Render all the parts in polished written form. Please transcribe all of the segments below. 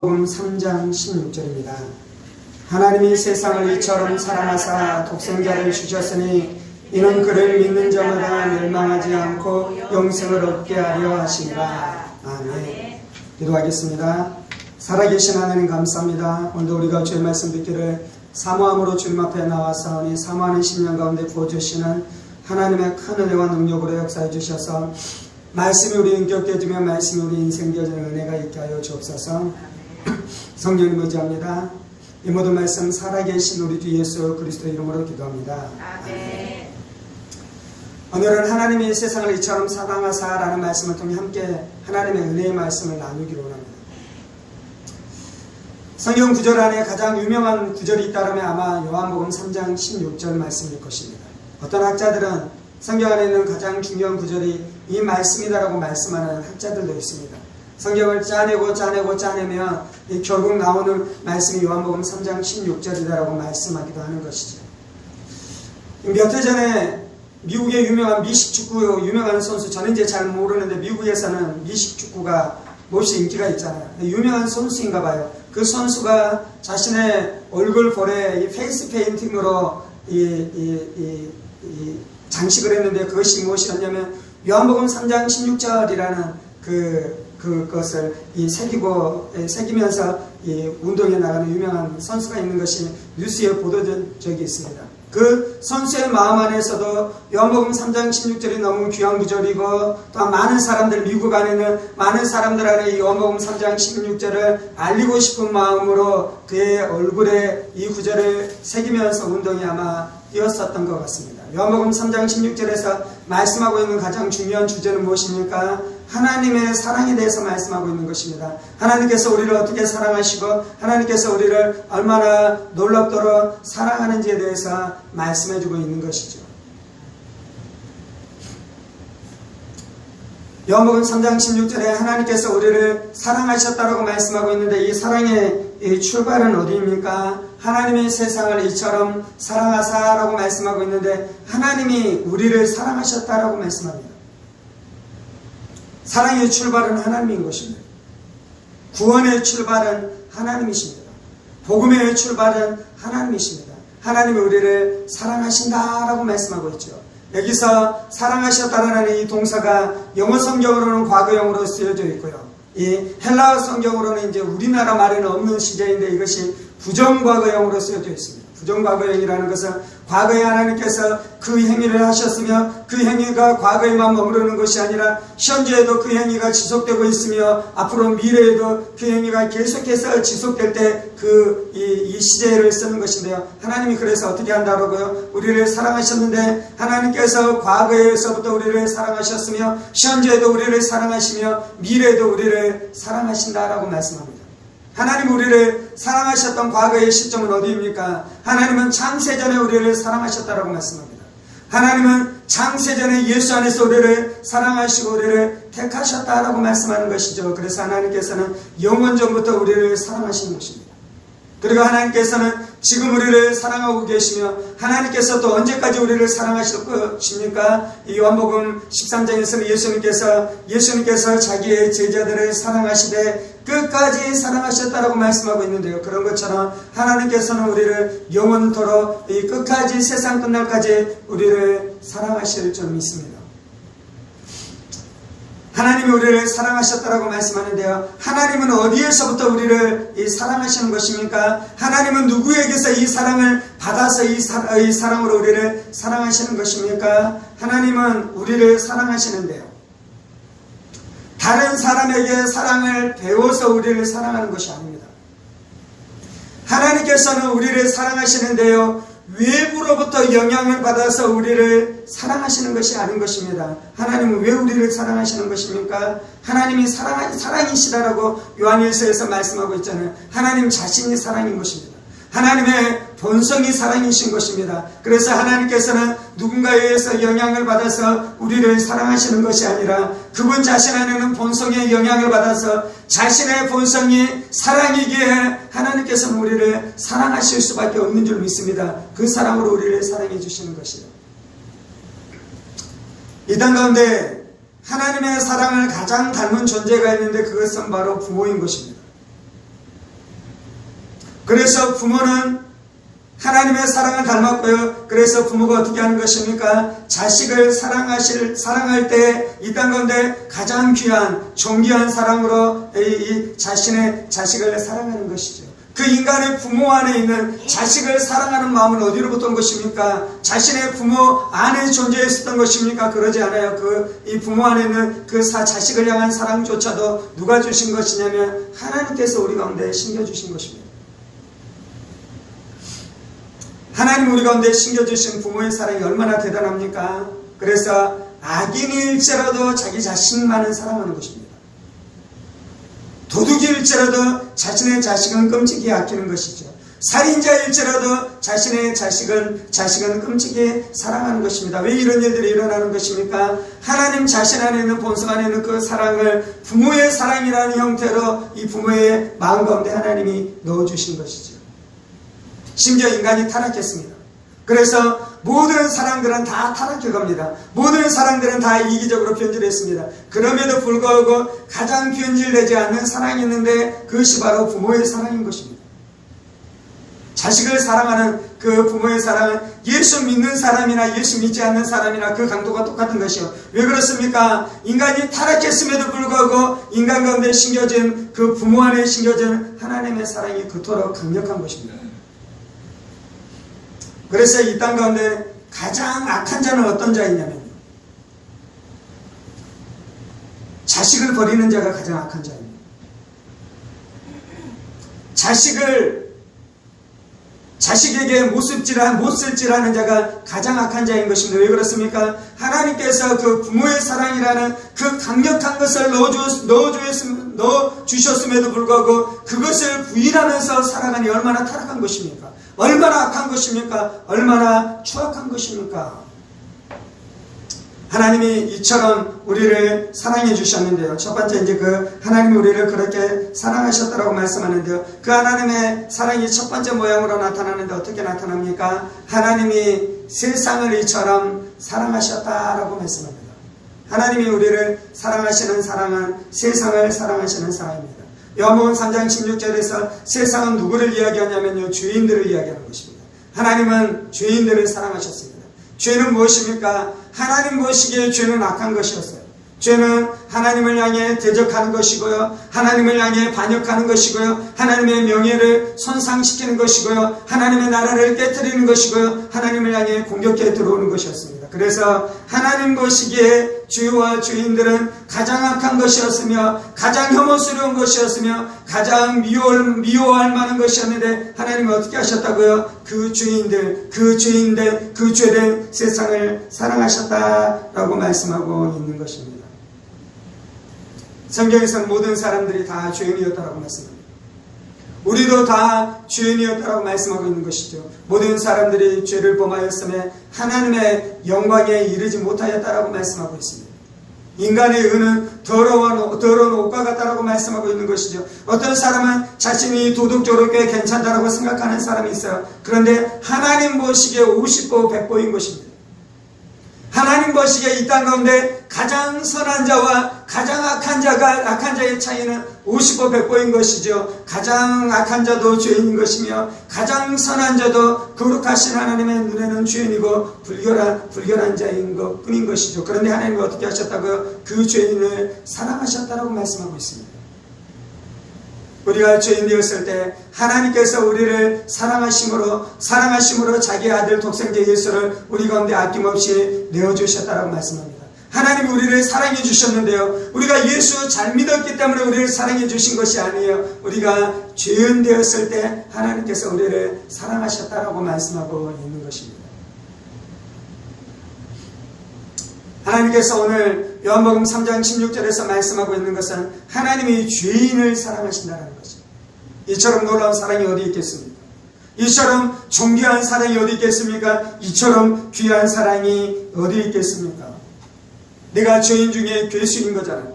요한복음 3장 16절입니다. 하나님이 세상을 이처럼 사랑하사 독생자를 주셨으니 이는 그를 믿는 자마다 멸망하지 않고 영생을 얻게 하려 하시니라. 아멘. 기도하겠습니다. 살아계신 하나님 감사합니다. 오늘도 우리가 주의 말씀 듣기를 사모함으로 주님 앞에 나와서 사모하는 심령 가운데 부어주시는 하나님의 큰 은혜와 능력으로 역사해 주셔서 말씀이 우리 인격 되어지며 말씀이 우리 인생 되어지는 은혜가 있게 하여 주옵소서. 성령님 의지합니다. 이 모든 말씀 살아계신 우리 주 예수 그리스도 이름으로 기도합니다. 아멘. 오늘은 하나님이 세상을 이처럼 사랑하사라는 말씀을 통해 함께 하나님의 은혜의 말씀을 나누기로 합니다. 성경 구절 안에 가장 유명한 구절이 있다면 아마 요한복음 3장 16절 말씀일 것입니다. 어떤 학자들은 성경 안에 있는 가장 중요한 구절이 이 말씀이다라고 말씀하는 학자들도 있습니다. 성경을 짜내면 결국 나오는 말씀이 요한복음 3장 16절이다라고 말씀하기도 하는 것이죠. 몇 해 전에 미국의 유명한 미식축구 유명한 선수, 저는 이제 잘 모르는데 미국에서는 미식축구가 몹시 인기가 있잖아요. 유명한 선수인가 봐요. 그 선수가 자신의 얼굴 볼에 이 페이스 페인팅으로 장식을 했는데 그것이 무엇이었냐면 요한복음 3장 16절이라는 그것을 새기면서 운동에 나가는 유명한 선수가 있는 것이 뉴스에 보도된 적이 있습니다. 그 선수의 마음 안에서도 요한복음 3장 16절이 너무 귀한 구절이고 또 많은 사람들, 미국 안에 있는 많은 사람들 안에 이 요한복음 3장 16절을 알리고 싶은 마음으로 그의 얼굴에 이 구절을 새기면서 운동이 아마 뛰었었던 것 같습니다. 요한복음 3장 16절에서 말씀하고 있는 가장 중요한 주제는 무엇입니까? 하나님의 사랑에 대해서 말씀하고 있는 것입니다. 하나님께서 우리를 어떻게 사랑하시고 하나님께서 우리를 얼마나 놀랍도록 사랑하는지에 대해서 말씀해주고 있는 것이죠. 요한복음 3장 16절에 하나님께서 우리를 사랑하셨다고 말씀하고 있는데 이 사랑의 출발은 어디입니까? 하나님이 세상을 이처럼 사랑하사라고 말씀하고 있는데 하나님이 우리를 사랑하셨다라고 말씀합니다. 사랑의 출발은 하나님인 것입니다. 구원의 출발은 하나님이십니다. 복음의 출발은 하나님이십니다. 하나님이 우리를 사랑하신다라고 말씀하고 있죠. 여기서 사랑하셨다라는 이 동사가 영어 성경으로는 과거형으로 쓰여져 있고요. 이 헬라어 성경으로는 이제 우리나라 말에는 없는 시제인데 이것이 부정과거형으로 쓰여져 있습니다. 부정과거형이라는 것은 과거에 하나님께서 그 행위를 하셨으며 그 행위가 과거에만 머무르는 것이 아니라 현재에도 그 행위가 지속되고 있으며 앞으로 미래에도 그 행위가 계속해서 지속될 때 이 시제를 쓰는 것인데요. 하나님이 그래서 어떻게 한다고요? 우리를 사랑하셨는데 하나님께서 과거에서부터 우리를 사랑하셨으며 현재에도 우리를 사랑하시며 미래에도 우리를 사랑하신다라고 말씀합니다. 하나님 우리를 사랑하셨던 과거의 시점은 어디입니까? 하나님은 창세전에 우리를 사랑하셨다라고 말씀합니다. 하나님은 창세전에 예수 안에서 우리를 사랑하시고 우리를 택하셨다라고 말씀하는 것이죠. 그래서 하나님께서는 영원전부터 우리를 사랑하시는 것입니다. 그리고 하나님께서는 지금 우리를 사랑하고 계시며 하나님께서 또 언제까지 우리를 사랑하실 것입니까? 이 요한복음 13장에서는 예수님께서 자기의 제자들을 사랑하시되 끝까지 사랑하셨다라고 말씀하고 있는데요. 그런 것처럼 하나님께서는 우리를 영원토록 이 끝까지 세상 끝날까지 우리를 사랑하실 줄 믿습니다. 하나님이 우리를 사랑하셨다라고 말씀하는데요. 하나님은 어디에서부터 우리를 사랑하시는 것입니까? 하나님은 누구에게서 이 사랑을 받아서 이 사랑으로 우리를 사랑하시는 것입니까? 하나님은 우리를 사랑하시는데요. 다른 사람에게 사랑을 배워서 우리를 사랑하는 것이 아닙니다. 하나님께서는 우리를 사랑하시는데요. 외부로부터 영향을 받아서 우리를 사랑하시는 것이 아닌 것입니다. 하나님은 왜 우리를 사랑하시는 것입니까? 하나님이 사랑이시다라고 요한일서에서 말씀하고 있잖아요. 하나님 자신이 사랑인 것입니다. 하나님의 본성이 사랑이신 것입니다. 그래서 하나님께서는 누군가에 의해서 영향을 받아서 우리를 사랑하시는 것이 아니라 그분 자신 안에는 본성의 영향을 받아서 자신의 본성이 사랑이기에 하나님께서는 우리를 사랑하실 수밖에 없는 줄 믿습니다. 그 사랑으로 우리를 사랑해 주시는 것이요. 이 땅 가운데 하나님의 사랑을 가장 닮은 존재가 있는데 그것은 바로 부모인 것입니다. 그래서 부모는 하나님의 사랑을 닮았고요. 그래서 부모가 어떻게 하는 것입니까? 자식을 사랑할 때 이 땅 가운데 가장 귀한 존귀한 사랑으로 이 자식을 사랑하는 것이죠. 그 인간의 부모 안에 있는 자식을 사랑하는 마음은 어디로부터 온 것입니까? 자신의 부모 안에 존재했었던 것입니까? 그러지 않아요. 이 부모 안에 있는 자식을 향한 사랑조차도 누가 주신 것이냐면 하나님께서 우리 가운데 심겨주신 것입니다. 하나님 우리 가운데 심겨주신 부모의 사랑이 얼마나 대단합니까? 그래서 악인일지라도 자기 자식만은 사랑하는 것입니다. 도둑일지라도 자신의 자식은 끔찍이 아끼는 것이죠. 살인자일지라도 자신의 자식은 끔찍이 사랑하는 것입니다. 왜 이런 일들이 일어나는 것입니까? 하나님 자신 안에 있는 본성 안에 있는 그 사랑을 부모의 사랑이라는 형태로 이 부모의 마음 가운데 하나님이 넣어주신 것이죠. 심지어 인간이 타락했습니다. 그래서 모든 사랑들은 다 타락해갑니다. 모든 사랑들은 다 이기적으로 변질했습니다. 그럼에도 불구하고 가장 변질되지 않는 사랑이 있는데 그것이 바로 부모의 사랑인 것입니다. 자식을 사랑하는 그 부모의 사랑은 예수 믿는 사람이나 예수 믿지 않는 사람이나 그 강도가 똑같은 것이요. 왜 그렇습니까? 인간이 타락했음에도 불구하고 인간 가운데 심겨진 그 부모 안에 심겨진 하나님의 사랑이 그토록 강력한 것입니다. 그래서 이 땅 가운데 가장 악한 자는 어떤 자이냐면요. 자식을 버리는 자가 가장 악한 자입니다. 자식에게 못 쓸질하는 자가 가장 악한 자인 것입니다. 왜 그렇습니까? 하나님께서 그 부모의 사랑이라는 그 강력한 것을 넣어주셨음에도 불구하고 그것을 부인하면서 살아가니 얼마나 타락한 것입니까? 얼마나 악한 것입니까? 얼마나 추악한 것입니까? 하나님이 이처럼 우리를 사랑해 주셨는데요. 첫 번째 하나님이 우리를 그렇게 사랑하셨다라고 말씀하는데요. 그 하나님의 사랑이 첫 번째 모양으로 나타나는데 어떻게 나타납니까? 하나님이 세상을 이처럼 사랑하셨다라고 말씀합니다. 하나님이 우리를 사랑하시는 사랑은 세상을 사랑하시는 사랑입니다. 요한복음 3장 16절에서 세상은 누구를 이야기하냐면요. 죄인들을 이야기하는 것입니다. 하나님은 죄인들을 사랑하셨습니다. 죄는 무엇입니까? 하나님 보시기에 죄는 악한 것이었어요. 죄는 하나님을 향해 대적하는 것이고요. 하나님을 향해 반역하는 것이고요. 하나님의 명예를 손상시키는 것이고요. 하나님의 나라를 깨뜨리는 것이고요. 하나님을 향해 공격해 들어오는 것이었습니다. 그래서 하나님 보시기에 죄와 죄인들은 가장 악한 것이었으며 가장 혐오스러운 것이었으며 가장 미워할 만한 것이었는데 하나님은 어떻게 하셨다고요? 그 죄된 세상을 사랑하셨다라고 말씀하고 있는 것입니다. 성경에서는 모든 사람들이 다 죄인이었다라고 말씀합니다. 우리도 다 죄인이었다라고 말씀하고 있는 것이죠. 모든 사람들이 죄를 범하였음에 하나님의 영광에 이르지 못하였다라고 말씀하고 있습니다. 인간의 의는 더러운 옷과 같다라고 말씀하고 있는 것이죠. 어떤 사람은 자신이 도덕적으로 꽤 괜찮다라고 생각하는 사람이 있어요. 그런데 하나님 보시기에 50보 100보인 것입니다. 하나님 보시기에 이 땅 가운데 가장 선한 자와 가장 악한 자의 차이는 50보 100보인 것이죠. 가장 악한 자도 죄인인 것이며 가장 선한 자도 거룩하신 하나님의 눈에는 죄인이고 불결한 자인 것 뿐인 것이죠. 그런데 하나님은 어떻게 하셨다고요? 그 죄인을 사랑하셨다라고 말씀하고 있습니다. 우리가 죄인 되었을 때 하나님께서 우리를 사랑하심으로 자기 아들 독생자 예수를 우리 가운데 아낌없이 내어주셨다라고 말씀합니다. 하나님이 우리를 사랑해 주셨는데요. 우리가 예수 잘 믿었기 때문에 우리를 사랑해 주신 것이 아니에요. 우리가 죄인 되었을 때 하나님께서 우리를 사랑하셨다라고 말씀하고 있는 것입니다. 하나님께서 오늘 요한복음 3장 16절에서 말씀하고 있는 것은 하나님이 죄인을 사랑하신다는 것입니다. 이처럼 놀라운 사랑이 어디 있겠습니까? 이처럼 존귀한 사랑이 어디 있겠습니까? 이처럼 귀한 사랑이 어디 있겠습니까? 내가 죄인 중에 괴수인 거잖아요.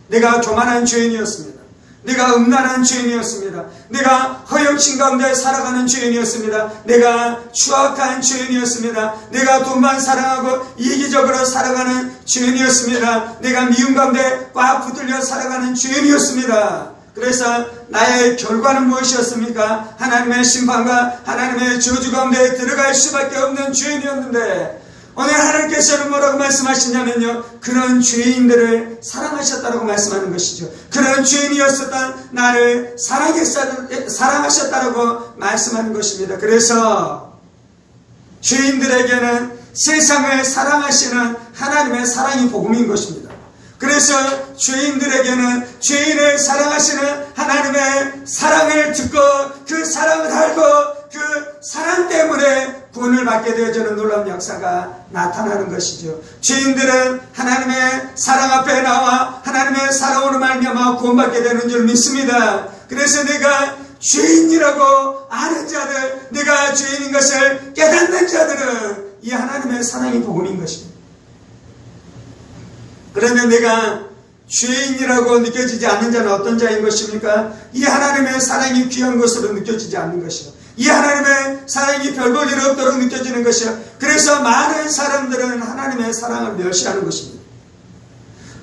내가 교만한 죄인이었습니다. 내가 음란한 죄인이었습니다. 내가 허영심 가운데 살아가는 죄인이었습니다. 내가 추악한 죄인이었습니다. 내가 돈만 사랑하고 이기적으로 살아가는 죄인이었습니다. 내가 미움 가운데 꽉 붙들려 살아가는 죄인이었습니다. 그래서 나의 결과는 무엇이었습니까? 하나님의 심판과 하나님의 저주 가운데 들어갈 수밖에 없는 죄인이었는데 오늘 하나님께서는 뭐라고 말씀하시냐면요, 그런 죄인들을 사랑하셨다라고 말씀하는 것이죠. 그런 죄인이었었던 나를 사랑하셨다라고 말씀하는 것입니다. 그래서 죄인들에게는 세상을 사랑하시는 하나님의 사랑이 복음인 것입니다. 그래서 죄인들에게는 죄인을 사랑하시는 하나님의 사랑을 듣고 그 사랑을 알고 그 사랑 때문에 구원을 받게 되어지는 놀라운 역사가 나타나는 것이죠. 죄인들은 하나님의 사랑 앞에 나와 하나님의 사랑으로 말미암아 구원받게 되는 줄 믿습니다. 그래서 내가 죄인이라고 아는 자들, 내가 죄인인 것을 깨닫는 자들은 이 하나님의 사랑이 복음인 것입니다. 그러면 내가 죄인이라고 느껴지지 않는 자는 어떤 자인 것입니까? 이 하나님의 사랑이 귀한 것으로 느껴지지 않는 것이요, 이 하나님의 사랑이 별 볼 일 없도록 느껴지는 것이요, 그래서 많은 사람들은 하나님의 사랑을 멸시하는 것입니다.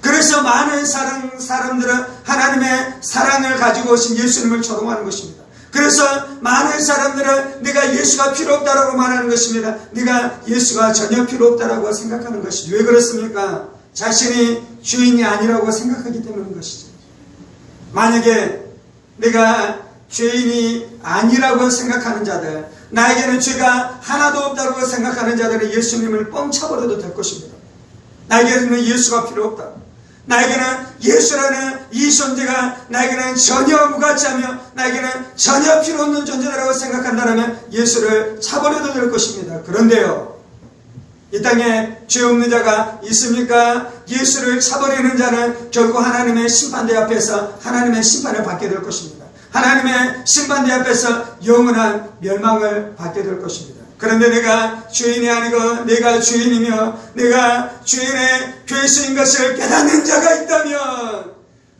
그래서 많은 사람들은 하나님의 사랑을 가지고 오신 예수님을 조롱하는 것입니다. 그래서 많은 사람들은 내가 예수가 필요 없다라고 말하는 것입니다. 내가 예수가 전혀 필요 없다라고 생각하는 것이죠. 왜 그렇습니까? 자신이 죄인이 아니라고 생각하기 때문인 것이죠. 만약에 내가 죄인이 아니라고 생각하는 자들, 나에게는 죄가 하나도 없다고 생각하는 자들은 예수님을 뻥 차버려도 될 것입니다. 나에게는 예수가 필요 없다. 나에게는 예수라는 이 존재가 나에게는 전혀 무가치하며 나에게는 전혀 필요 없는 존재라고 생각한다면 예수를 차버려도 될 것입니다. 그런데요, 이 땅에 죄 없는 자가 있습니까? 예수를 차버리는 자는 결국 하나님의 심판대 앞에서 하나님의 심판을 받게 될 것입니다. 하나님의 심판대 앞에서 영원한 멸망을 받게 될 것입니다. 그런데 내가 죄인이 아니고 내가 죄인이며 내가 죄인의 죄수인 것을 깨닫는 자가 있다면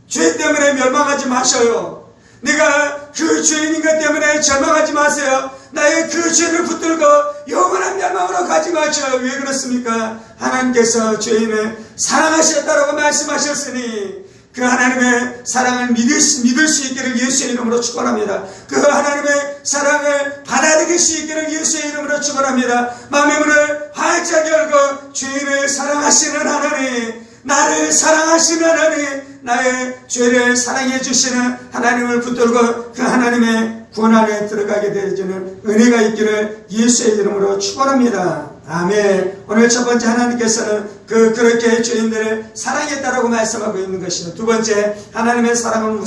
죄 때문에 멸망하지 마셔요. 내가 그 죄인인 것 때문에 절망하지 마세요. 나의 그 죄를 붙들고 영원한 멸망으로 가지 마셔요. 왜 그렇습니까? 하나님께서 죄인을 사랑하셨다라고 말씀하셨으니 그 하나님의 사랑을 믿을 수 있기를 예수의 이름으로 축원합니다. 그 하나님의 사랑을 받아들일 수 있기를 예수의 이름으로 축원합니다. 마음의 문을 활짝 열고 죄인을 사랑하시는 하나님, 나를 사랑하시는 하나님, 나의 죄를 사랑해 주시는 하나님을 붙들고 그 하나님의 구원 안에 들어가게 되어지는 은혜가 있기를 예수의 이름으로 축원합니다. 아멘. 오늘 첫 번째, 하나님께서는 그렇게 죄인들을 사랑했다라고 말씀하고 있는 것이죠. 두 번째, 하나님의 사랑은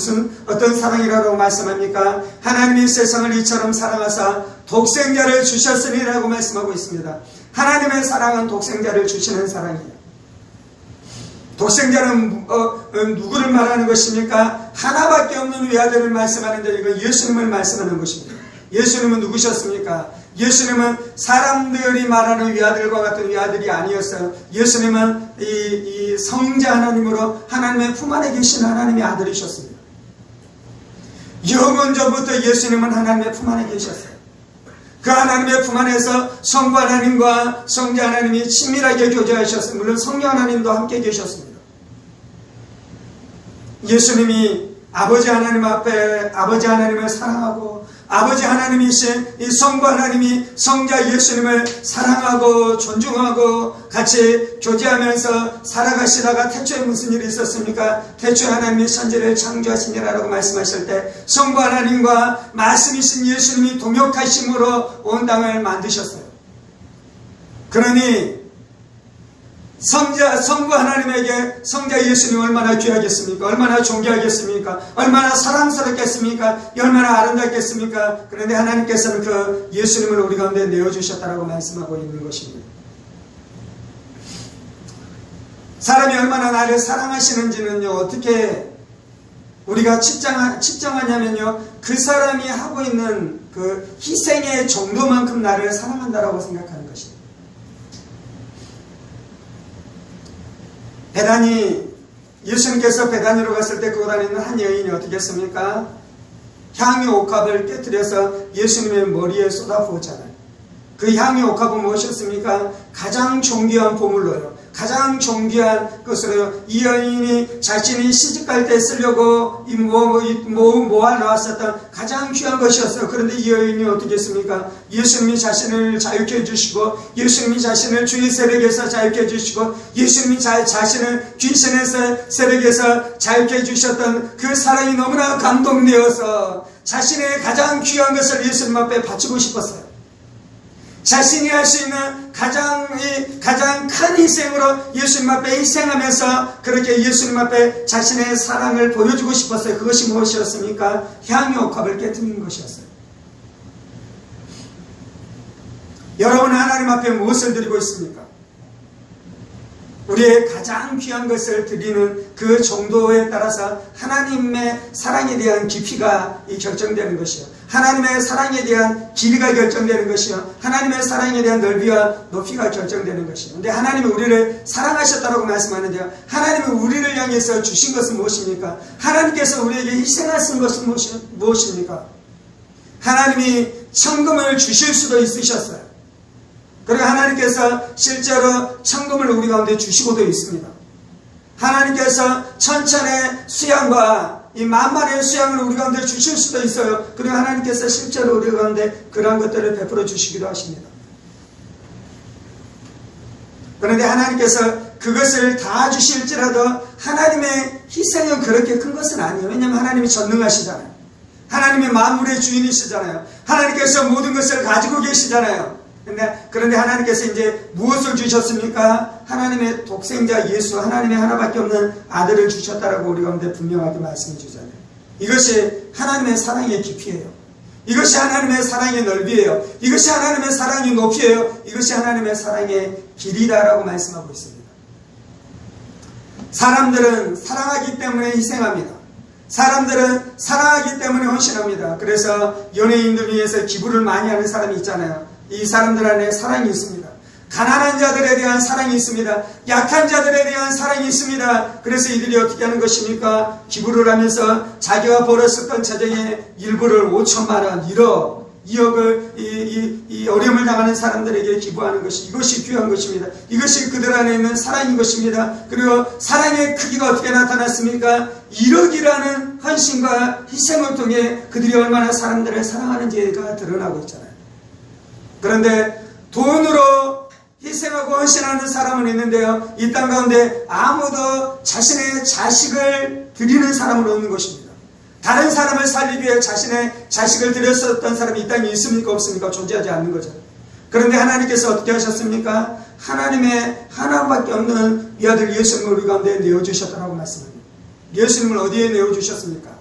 어떤 사랑이라고 말씀합니까? 하나님이 세상을 이처럼 사랑하사 독생자를 주셨으니라고 말씀하고 있습니다. 하나님의 사랑은 독생자를 주시는 사랑이에요. 독생자는 누구를 말하는 것입니까? 하나밖에 없는 외아들을 말씀하는데 이건 예수님을 말씀하는 것입니다. 예수님은 누구셨습니까? 예수님은 사람들이 말하는 위아들과 같은 위아들이 아니었어요. 예수님은 이 성자 하나님으로 하나님의 품 안에 계신 하나님의 아들이셨습니다. 영원전부터 예수님은 하나님의 품 안에 계셨어요. 그 하나님의 품 안에서 성부 하나님과 성자 하나님이 친밀하게 교제하셨습니다. 물론 성령 하나님도 함께 계셨습니다. 예수님이 아버지 하나님 앞에 아버지 하나님을 사랑하고 아버지 하나님이신 이 성부 하나님이 성자 예수님을 사랑하고 존중하고 같이 교제하면서 살아가시다가 태초에 무슨 일이 있었습니까? 태초에 하나님이 천지를 창조하시니라라고 말씀하실 때 성부 하나님과 말씀이신 예수님이 동역하심으로 온 땅을 만드셨어요. 그러니 성부 하나님에게 성자 예수님 얼마나 귀하겠습니까? 얼마나 존귀하겠습니까? 얼마나 사랑스럽겠습니까? 얼마나 아름답겠습니까? 그런데 하나님께서는 그 예수님을 우리 가운데 내어주셨다라고 말씀하고 있는 것입니다. 사람이 얼마나 나를 사랑하시는지는요, 어떻게 우리가 측정하냐면요, 그 사람이 하고 있는 그 희생의 정도만큼 나를 사랑한다라고 생각하는 것입니다. 예수님께서 베다니로 갔을 때 그곳 안에 있는 한 여인이 어떻게 했습니까? 향유 옥합을 깨뜨려서 예수님의 머리에 쏟아부었잖아요. 그 향유 옥합은 무엇이었습니까? 가장 존귀한 보물로요, 가장 존귀한 것으로 이 여인이 자신이 시집갈 때 쓰려고 모아 나왔었던 가장 귀한 것이었어요. 그런데 이 여인이 어떻게 했습니까? 예수님이 자신을 자유케 해주시고, 예수님이 자신을 주의 세력에서 자유케 해주시고, 예수님이 자신을 귀신의 세력에서 자유케 해주셨던 그 사랑이 너무나 감동되어서 자신의 가장 귀한 것을 예수님 앞에 바치고 싶었어요. 자신이 할 수 있는 가장 큰 희생으로 예수님 앞에 희생하면서 그렇게 예수님 앞에 자신의 사랑을 보여주고 싶었어요. 그것이 무엇이었습니까? 향유옥합을 깨뜨리는 것이었어요. 여러분은 하나님 앞에 무엇을 드리고 있습니까? 우리의 가장 귀한 것을 드리는 그 정도에 따라서 하나님의 사랑에 대한 깊이가 결정되는 것이요, 하나님의 사랑에 대한 길이가 결정되는 것이요, 하나님의 사랑에 대한 넓이와 높이가 결정되는 것이요. 그런데 하나님이 우리를 사랑하셨다고 말씀하는데요, 하나님이 우리를 향해서 주신 것은 무엇입니까? 하나님께서 우리에게 희생하신 것은 무엇입니까? 하나님이 천금을 주실 수도 있으셨어요. 그리고 하나님께서 실제로 천금을 우리 가운데 주시고도 있습니다. 하나님께서 천천의 수양과 이 만만의 수양을 우리 가운데 주실 수도 있어요. 그리고 하나님께서 실제로 우리 가운데 그러한 것들을 베풀어 주시기도 하십니다. 그런데 하나님께서 그것을 다 주실지라도 하나님의 희생은 그렇게 큰 것은 아니에요. 왜냐하면 하나님이 전능하시잖아요. 하나님이 만물의 주인이시잖아요. 하나님께서 모든 것을 가지고 계시잖아요. 그런데 하나님께서 이제 무엇을 주셨습니까? 하나님의 독생자 예수, 하나님의 하나밖에 없는 아들을 주셨다라고 우리 가운데 분명하게 말씀해 주잖아요. 이것이 하나님의 사랑의 깊이예요. 이것이 하나님의 사랑의 넓이에요. 이것이 하나님의 사랑의 높이에요. 이것이 하나님의 사랑의 길이다라고 말씀하고 있습니다. 사람들은 사랑하기 때문에 희생합니다. 사람들은 사랑하기 때문에 헌신합니다. 그래서 연예인들 위해서 기부를 많이 하는 사람이 있잖아요. 이 사람들 안에 사랑이 있습니다. 가난한 자들에 대한 사랑이 있습니다. 약한 자들에 대한 사랑이 있습니다. 그래서 이들이 어떻게 하는 것입니까? 기부를 하면서 자기가 벌었었던 재정의 일부를 5천만 원, 1억, 2억을 이 어려움을 당하는 사람들에게 기부하는 것이, 이것이 귀한 것입니다. 이것이 그들 안에 있는 사랑인 것입니다. 그리고 사랑의 크기가 어떻게 나타났습니까? 1억이라는 헌신과 희생을 통해 그들이 얼마나 사람들을 사랑하는지가 드러나고 있잖아요. 그런데 돈으로 희생하고 헌신하는 사람은 있는데요, 이 땅 가운데 아무도 자신의 자식을 드리는 사람은 없는 것입니다. 다른 사람을 살리기 위해 자신의 자식을 드렸었던 사람이 이 땅에 있습니까? 없습니까? 존재하지 않는 거죠. 그런데 하나님께서 어떻게 하셨습니까? 하나님의 하나밖에 없는 이 아들 예수님을 우리 가운데 내어주셨다고 말씀합니다. 예수님을 어디에 내어주셨습니까?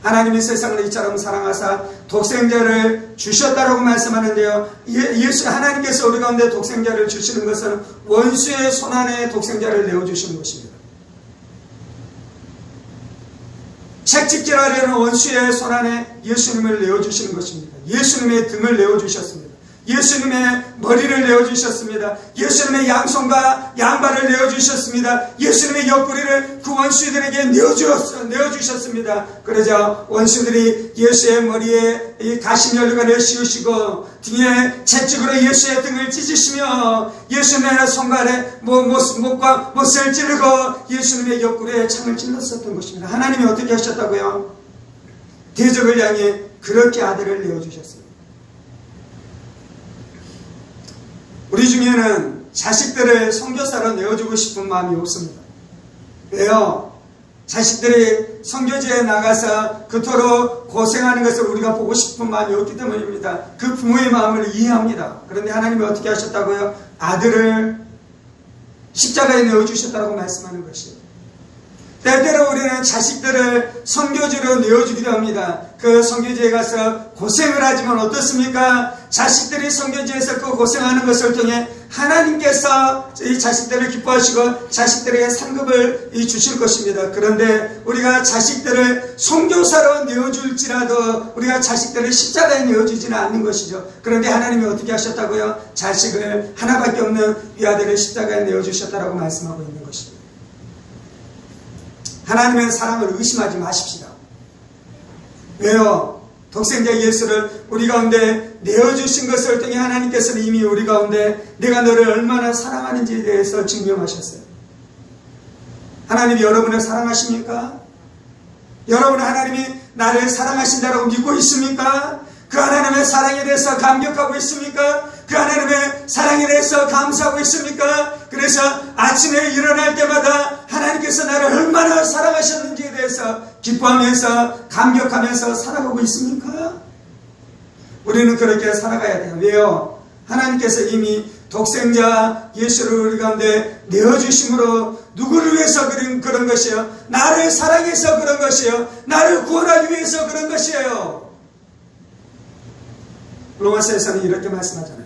하나님이 세상을 이처럼 사랑하사 독생자를 주셨다라고 말씀하는데요, 하나님께서 우리 가운데 독생자를 주시는 것은 원수의 손안에 독생자를 내어주시는 것입니다. 채찍질하려는 원수의 손안에 예수님을 내어주시는 것입니다. 예수님의 등을 내어주셨습니다. 예수님의 머리를 내어주셨습니다. 예수님의 양손과 양발을 내어주셨습니다. 예수님의 옆구리를 그 원수들에게 내어주셨습니다. 그러자 원수들이 예수의 머리에 이 가시면류관을 씌우시고 등에 채찍으로 예수의 등을 찢으시며 예수님의 손발에 목과 못을 찌르고 예수님의 옆구리에 창을 찔렀었던 것입니다. 하나님이 어떻게 하셨다고요? 대적을 향해 그렇게 아들을 내어주셨습니다. 우리 중에는 자식들을 선교사로 내어주고 싶은 마음이 없습니다. 왜요? 자식들이 선교지에 나가서 그토록 고생하는 것을 우리가 보고 싶은 마음이 없기 때문입니다. 그 부모의 마음을 이해합니다. 그런데 하나님이 어떻게 하셨다고요? 아들을 십자가에 내어주셨다고 말씀하는 것이에요. 때때로 우리는 자식들을 선교지로 내어주기도 합니다. 그 선교지에 가서 고생을 하지만 어떻습니까? 자식들이 선교지에서 그 고생하는 것을 통해 하나님께서 이 자식들을 기뻐하시고 자식들에게 상급을 주실 것입니다. 그런데 우리가 자식들을 선교사로 내어줄지라도 우리가 자식들을 십자가에 내어주지는 않는 것이죠. 그런데 하나님이 어떻게 하셨다고요? 자식을 하나밖에 없는 위아들을 십자가에 내어주셨다라고 말씀하고 있는 것입니다. 하나님의 사랑을 의심하지 마십시다. 왜요? 독생자 예수를 우리 가운데 내어주신 것을 통해 하나님께서는 이미 우리 가운데 내가 너를 얼마나 사랑하는지에 대해서 증명하셨어요. 하나님이 여러분을 사랑하십니까? 여러분은 하나님이 나를 사랑하신다고 믿고 있습니까? 그 하나님의 사랑에 대해서 감격하고 있습니까? 그 하나님의 사랑에 대해서 감사하고 있습니까? 그래서 아침에 일어날 때마다 하나님께서 나를 얼마나 사랑하셨는지에 대해서 기뻐하면서 감격하면서 살아가고 있습니까? 우리는 그렇게 살아가야 돼요. 왜요? 하나님께서 이미 독생자 예수를 우리 가운데 내어주심으로 누구를 위해서 그런 것이요? 나를 사랑해서 그런 것이요? 나를 구원하기 위해서 그런 것이에요. 로마서에서는 이렇게 말씀하잖아요.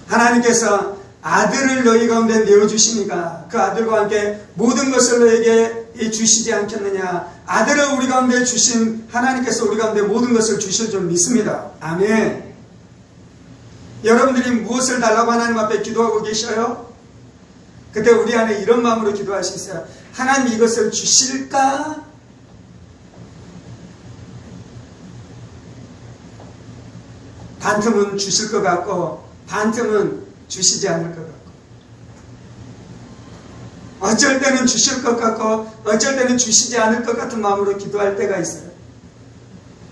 하나님께서 아들을 너희 가운데 내어주시니까 그 아들과 함께 모든 것을 너에게 주시지 않겠느냐. 아들을 우리 가운데 주신 하나님께서 우리 가운데 모든 것을 주실 줄 믿습니다. 아멘. 여러분들이 무엇을 달라고 하나님 앞에 기도하고 계셔요? 그때 우리 안에 이런 마음으로 기도할 수 있어요. 하나님 이것을 주실까? 반틈은 주실 것 같고 반틈은 주시지 않을 것 같고 어쩔 때는 주실 것 같고 어쩔 때는 주시지 않을 것 같은 마음으로 기도할 때가 있어요.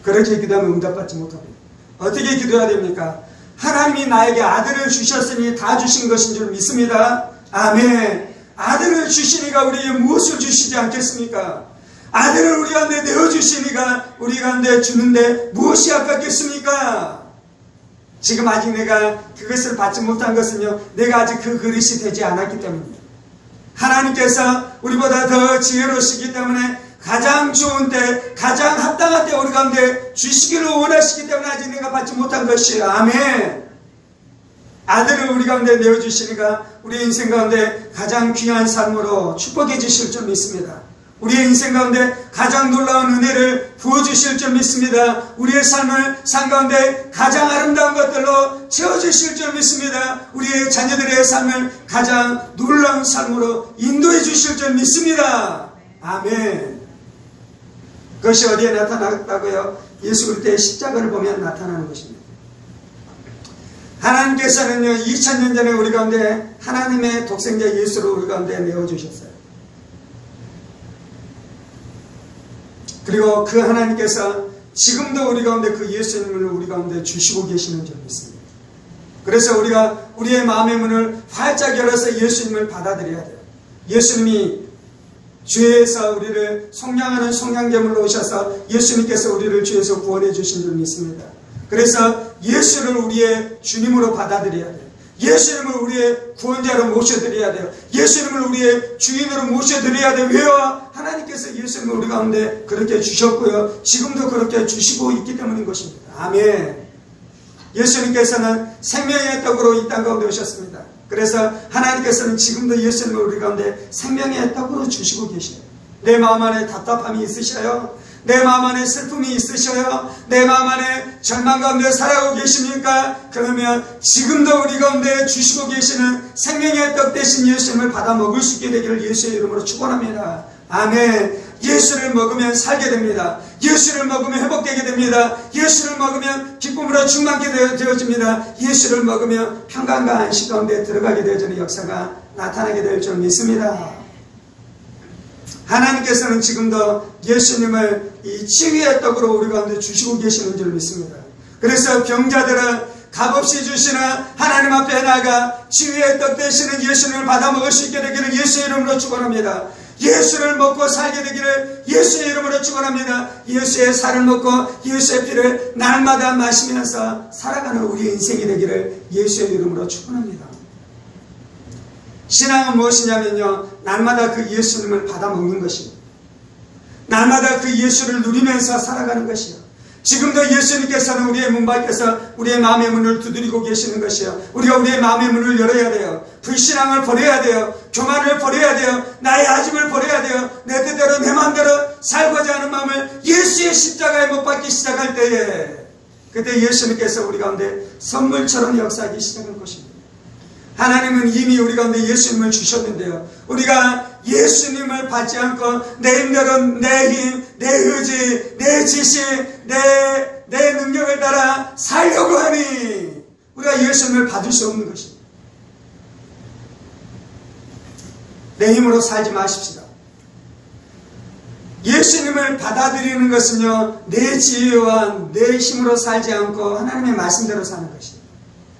그렇게 기도하면 응답받지 못합니다. 어떻게 기도해야 됩니까? 하나님이 나에게 아들을 주셨으니 다 주신 것인 줄 믿습니다. 아멘. 아들을 주시니까 우리에게 무엇을 주시지 않겠습니까? 아들을 우리 가운데 내어주시니까 우리 가운데 주는데 무엇이 아깝겠습니까? 지금 아직 내가 그것을 받지 못한 것은요, 내가 아직 그 그릇이 되지 않았기 때문입니다. 하나님께서 우리보다 더 지혜로우시기 때문에 가장 좋은 때, 가장 합당한 때 우리 가운데 주시기를 원하시기 때문에 아직 내가 받지 못한 것이에요. 아멘. 아들을 우리 가운데 내어주시니까 우리의 인생 가운데 가장 귀한 삶으로 축복해 주실 줄 믿습니다. 우리의 인생 가운데 가장 놀라운 은혜를 부어주실 줄 믿습니다. 우리의 삶을 삶 가운데 가장 아름다운 것들로 채워주실 줄 믿습니다. 우리의 자녀들의 삶을 가장 놀라운 삶으로 인도해 주실 줄 믿습니다. 아멘. 그것이 어디에 나타났다고요? 예수 그리스도의 십자가를 보면 나타나는 것입니다. 하나님께서는요, 2000년 전에 우리 가운데 하나님의 독생자 예수를 우리 가운데 내어주셨어요. 그리고 그 하나님께서 지금도 우리 가운데 그 예수님을 우리 가운데 주시고 계시는 줄 믿습니다. 그래서 우리가 우리의 마음의 문을 활짝 열어서 예수님을 받아들여야 돼요. 예수님이 죄에서 우리를 속량하는 속량제물로 오셔서 예수님께서 우리를 죄에서 구원해 주신 줄 믿습니다. 그래서 예수를 우리의 주님으로 받아들여야 돼요. 예수님을 우리의 구원자로 모셔드려야 돼요. 예수님을 우리의 주인으로 모셔드려야 돼요. 왜요? 하나님께서 예수님을 우리 가운데 그렇게 주셨고요. 지금도 그렇게 주시고 있기 때문인 것입니다. 아멘. 예수님께서는 생명의 떡으로 이 땅 가운데 오셨습니다. 그래서 하나님께서는 지금도 예수님을 우리 가운데 생명의 떡으로 주시고 계셔요. 내 마음 안에 답답함이 있으셔요? 내 마음 안에 슬픔이 있으셔요? 내 마음 안에 절망 가운데 살아가고 계십니까? 그러면 지금도 우리 가운데 주시고 계시는 생명의 떡 대신 예수님을 받아 먹을 수 있게 되기를 예수의 이름으로 축원합니다. 아멘. 예수를 먹으면 살게 됩니다. 예수를 먹으면 회복되게 됩니다. 예수를 먹으면 기쁨으로 충만케 되어집니다. 예수를 먹으면 평강과 안식 가운데 들어가게 되어지는 역사가 나타나게 될 줄 믿습니다. 하나님께서는 지금도 예수님을 이 치유의 떡으로 우리 가운데 주시고 계시는 줄 믿습니다. 그래서 병자들은 값없이 주시는 하나님 앞에 나아가 치유의 떡 되시는 예수님을 받아 먹을 수 있게 되기를 예수의 이름으로 축원합니다. 예수를 먹고 살게 되기를 예수의 이름으로 축원합니다. 예수의 살을 먹고 예수의 피를 날마다 마시면서 살아가는 우리의 인생이 되기를 예수의 이름으로 축원합니다. 신앙은 무엇이냐면요, 날마다 그 예수님을 받아 먹는 것입니다. 날마다 그 예수를 누리면서 살아가는 것이요. 지금도 예수님께서는 우리의 문 밖에서 우리의 마음의 문을 두드리고 계시는 것이요. 우리가 우리의 마음의 문을 열어야 돼요. 불신앙을 버려야 돼요. 교만을 버려야 돼요. 나의 아집을 버려야 돼요. 내 뜻대로 내 마음대로 살고자 하는 마음을 예수의 십자가에 못 박기 시작할 때에 그때 예수님께서 우리 가운데 선물처럼 역사하기 시작할 것입니다. 하나님은 이미 우리 가운데 예수님을 주셨는데요. 우리가 예수님을 받지 않고 내 힘대로 내 힘, 내 의지, 내 지식, 내 능력을 따라 살려고 하니 우리가 예수님을 받을 수 없는 것입니다. 내 힘으로 살지 마십시다. 예수님을 받아들이는 것은요, 내 지혜와 내 힘으로 살지 않고 하나님의 말씀대로 사는 것이에요.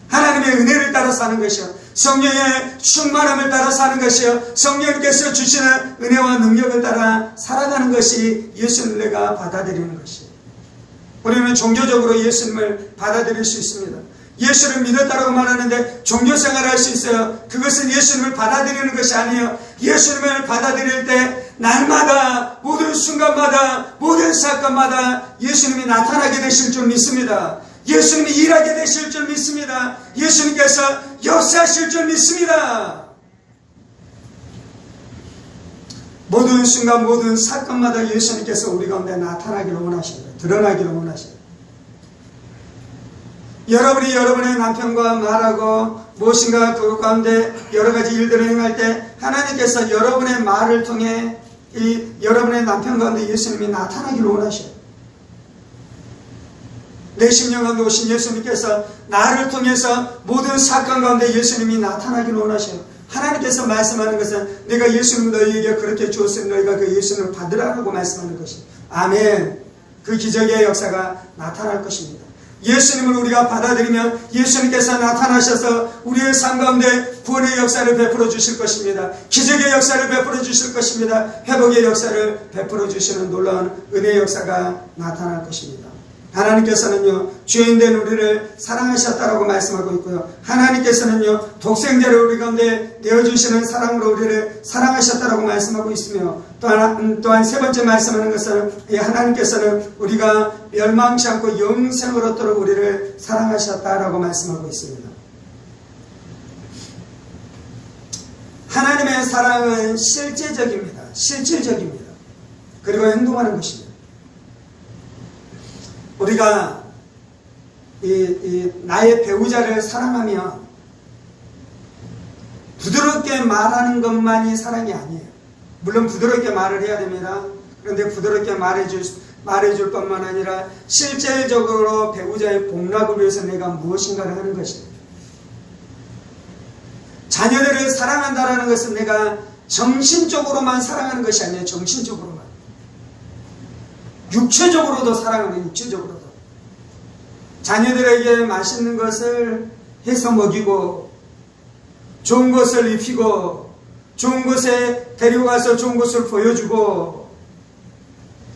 하나님의 은혜를 따라 사는 것이요, 성령의 충만함을 따라 사는 것이요, 성령께서 주시는 은혜와 능력을 따라 살아가는 것이 예수님을 내가 받아들이는 것이에요. 우리는 종교적으로 예수님을 받아들일 수 있습니다. 예수를 믿었다고 말하는데 종교생활을 할 수 있어요. 그것은 예수님을 받아들이는 것이 아니에요. 예수님을 받아들일 때 날마다, 모든 순간마다, 모든 사건마다 예수님이 나타나게 되실 줄 믿습니다. 예수님이 일하게 되실 줄 믿습니다. 예수님께서 역사하실 줄 믿습니다. 모든 순간, 모든 사건마다 예수님께서 우리 가운데 나타나기를 원하십니다. 드러나기를 원하십니다. 여러분이 여러분의 남편과 말하고 무엇인가 그 가운데 여러 가지 일들을 행할 때 하나님께서 여러분의 말을 통해 이 여러분의 남편 가운데 예수님이 나타나기를 원하셔요. 내 심령 가운데 오신 예수님께서 나를 통해서 모든 사건 가운데 예수님이 나타나기를 원하셔요. 하나님께서 말씀하는 것은 내가 예수님 너희에게 그렇게 주었으니 너희가 그 예수님을 받으라고 말씀하는 것이에요. 아멘. 그 기적의 역사가 나타날 것입니다. 예수님을 우리가 받아들이면 예수님께서 나타나셔서 우리의 삶 가운데 구원의 역사를 베풀어 주실 것입니다. 기적의 역사를 베풀어 주실 것입니다. 회복의 역사를 베풀어 주시는 놀라운 은혜의 역사가 나타날 것입니다. 하나님께서는요, 죄인된 우리를 사랑하셨다라고 말씀하고 있고요. 하나님께서는요, 독생자를 우리 가운데 내어주시는 사랑으로 우리를 사랑하셨다라고 말씀하고 있으며, 또한 세 번째 말씀하는 것은 하나님께서는 우리가 멸망치 않고 영생을 얻도록 우리를 사랑하셨다라고 말씀하고 있습니다. 하나님의 사랑은 실제적입니다. 실질적입니다. 그리고 행동하는 것입니다. 우리가 나의 배우자를 사랑하면 부드럽게 말하는 것만이 사랑이 아니에요. 물론 부드럽게 말을 해야 됩니다. 그런데 부드럽게 말해줄 뿐만 아니라 실질적으로 배우자의 복락을 위해서 내가 무엇인가를 하는 것입니다. 자녀들을 사랑한다는 것은 내가 정신적으로만 사랑하는 것이 아니에요. 정신적으로만. 육체적으로도 사랑하는, 육체적으로도. 자녀들에게 맛있는 것을 해서 먹이고, 좋은 것을 입히고, 좋은 곳에 데리고 가서 좋은 것을 보여주고,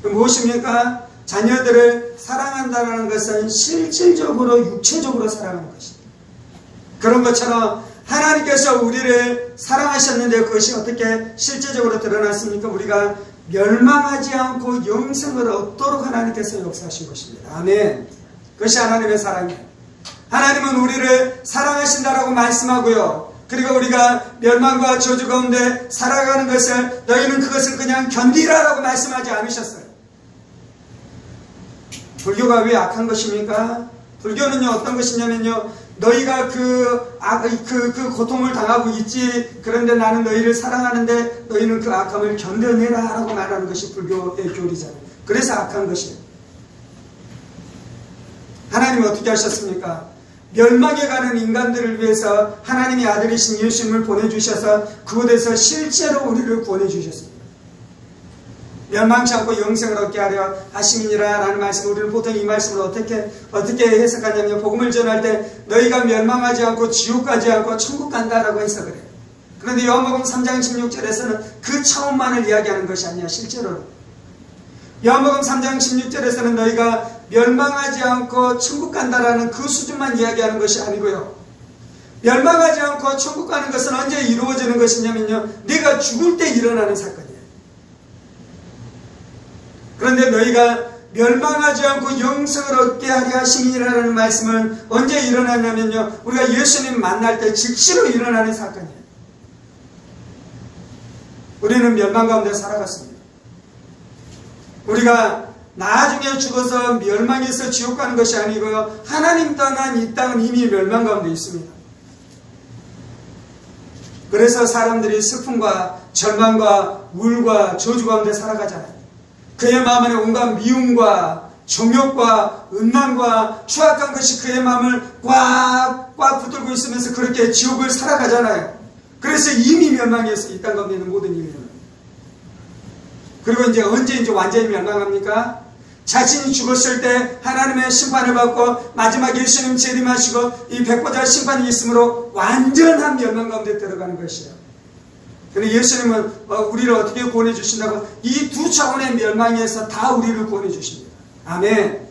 무엇입니까? 자녀들을 사랑한다는 것은 실질적으로, 육체적으로 사랑하는 것입니다. 그런 것처럼 하나님께서 우리를 사랑하셨는데 그것이 어떻게 실제적으로 드러났습니까? 우리가 멸망하지 않고 영생을 얻도록 하나님께서 역사하신 것입니다. 아멘. 그것이 하나님의 사랑이에요. 하나님은 우리를 사랑하신다라고 말씀하고요. 그리고 우리가 멸망과 저주 가운데 살아가는 것을 너희는 그것을 그냥 견디라라고 말씀하지 않으셨어요. 불교가 왜 악한 것입니까? 불교는요, 어떤 것이냐면요, 너희가 그 고통을 당하고 있지, 그런데 나는 너희를 사랑하는데 너희는 그 악함을 견뎌내라 라고 말하는 것이 불교의 교리잖아요. 그래서 악한 것이에요. 하나님은 어떻게 하셨습니까? 멸망에 가는 인간들을 위해서 하나님의 아들이신 예수님을 보내주셔서 그곳에서 실제로 우리를 구원해주셨습니다. 멸망치 않고 영생을 얻게 하려 하심이니라 라는 말씀, 우리는 보통 이 말씀을 어떻게 해석하냐면, 복음을 전할 때 너희가 멸망하지 않고 지옥 가지 않고 천국 간다라고 해석을 해요. 그런데 요한복음 3장 16절에서는 그 차원만을 이야기하는 것이 아니야. 실제로는 요한복음 3장 16절에서는 너희가 멸망하지 않고 천국 간다라는 그 수준만 이야기하는 것이 아니고요, 멸망하지 않고 천국 가는 것은 언제 이루어지는 것이냐면요, 내가 죽을 때 일어나는 사건이에요. 그런데 너희가 멸망하지 않고 영생을 얻게 하려 하심이라는 말씀은 언제 일어나냐면요, 우리가 예수님 만날 때 즉시로 일어나는 사건이에요. 우리는 멸망 가운데 살아갔습니다. 우리가 나중에 죽어서 멸망해서 지옥 가는 것이 아니고요, 하나님 떠난 이 땅은 이미 멸망 가운데 있습니다. 그래서 사람들이 슬픔과 절망과 우울과 저주 가운데 살아가잖아요. 그의 마음에 온갖 미움과 정욕과 음란과 추악한 것이 그의 마음을 꽉 붙들고 있으면서 그렇게 지옥을 살아가잖아요. 그래서 이미 멸망해서 이 땅 가운데 있는 모든 이미 멸망. 그리고 이제 언제 완전히 멸망합니까? 자신이 죽었을 때 하나님의 심판을 받고 마지막 예수님 재림하시고 이 백보자 심판이 있으므로 완전한 멸망 가운데 들어가는 것이에요. 그런데 예수님은 우리를 어떻게 구원해 주신다고? 이 두 차원의 멸망에서 다 우리를 구원해 주십니다. 아멘.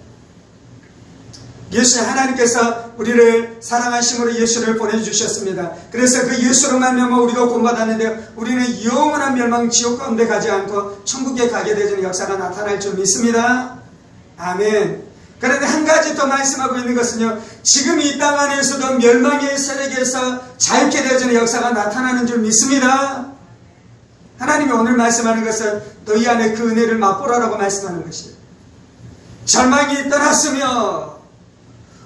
예수 하나님께서 우리를 사랑하심으로 예수를 보내주셨습니다. 그래서 그 예수로만 면 우리가 구원받았는데 우리는 영원한 멸망 지옥 가운데 가지 않고 천국에 가게 되는 역사가 나타날 줄 믿습니다. 아멘. 그런데 한 가지 더 말씀하고 있는 것은요, 지금 이 땅 안에서도 멸망의 세력에서 자유케 되어지는 역사가 나타나는 줄 믿습니다. 하나님이 오늘 말씀하는 것은 너희 안에 그 은혜를 맛보라라고 말씀하는 것이에요. 절망이 떠났으며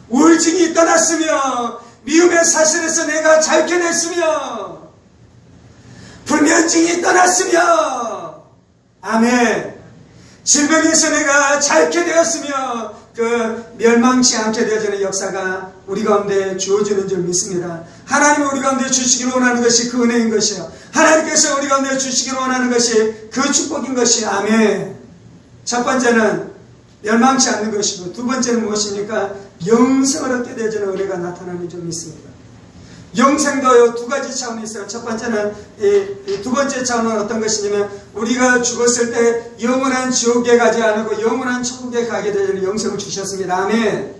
우울증이 떠났으며 미움의 사슬에서 내가 자유케 됐으며 불면증이 떠났으며 아멘. 질병에서 내가 자유케 되었으며 그 멸망치 않게 되어지는 역사가 우리 가운데 주어지는 줄 믿습니다. 하나님이 우리 가운데 주시기를 원하는 것이 그 은혜인 것이요, 하나님께서 우리 가운데 주시기를 원하는 것이 그 축복인 것이 아멘. 첫 번째는 멸망치 않는 것이고, 두 번째는 무엇입니까? 영생을 얻게 되어지는 은혜가 나타나는 줄 믿습니다. 영생도요, 두 가지 차원이 있어요. 첫 번째는 두 번째 차원은 어떤 것이냐면 우리가 죽었을 때 영원한 지옥에 가지 않고 영원한 천국에 가게 되는 영생을 주셨습니다. 아멘.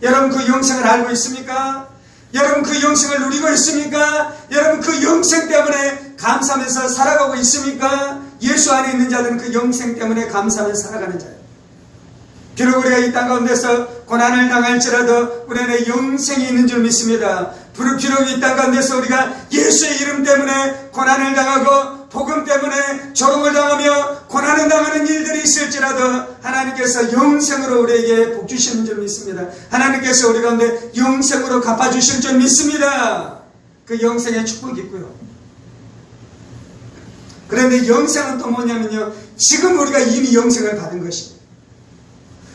여러분 그 영생을 알고 있습니까? 여러분 그 영생을 누리고 있습니까? 여러분 그 영생 때문에 감사하면서 살아가고 있습니까? 예수 안에 있는 자들은 그 영생 때문에 감사하면서 살아가는 자예요. 비록 우리가 이 땅 가운데서 고난을 당할지라도 우리 안에 영생이 있는 줄 믿습니다. 비록 이 땅 가운데서 우리가 예수의 이름 때문에 고난을 당하고 복음 때문에 조롱을 당하며 고난을 당하는 일들이 있을지라도 하나님께서 영생으로 우리에게 복 주시는 줄 믿습니다. 하나님께서 우리 가운데 영생으로 갚아주실 줄 믿습니다. 그 영생의 축복이 있고요. 그런데 영생은 또 뭐냐면요, 지금 우리가 이미 영생을 받은 것입니다.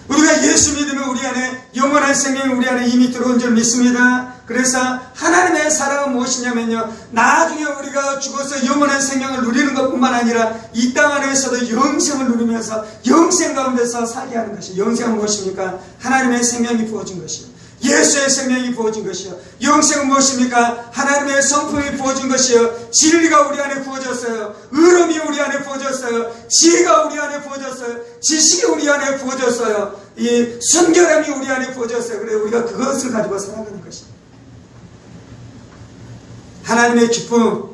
우리가 예수 믿으면 우리 안에 영원한 생명이 우리 안에 이미 들어온 줄 믿습니다. 그래서 하나님의 사랑은 무엇이냐면요, 나중에 우리가 죽어서 영원한 생명을 누리는 것뿐만 아니라 이 땅 안에서도 영생을 누리면서 영생 가운데서 살게 하는 것이에요. 영생은 무엇입니까? 하나님의 생명이 부어진 것이에요. 예수의 생명이 부어진 것이요. 영생은 무엇입니까? 하나님의 성품이 부어진 것이요. 진리가 우리 안에 부어졌어요. 의로움이 우리 안에 부어졌어요. 지혜가 우리 안에 부어졌어요. 지식이 우리 안에 부어졌어요. 이 순결함이 우리 안에 부어졌어요. 그래서 우리가 그것을 가지고 살아가는 것입니다. 하나님의 기쁨,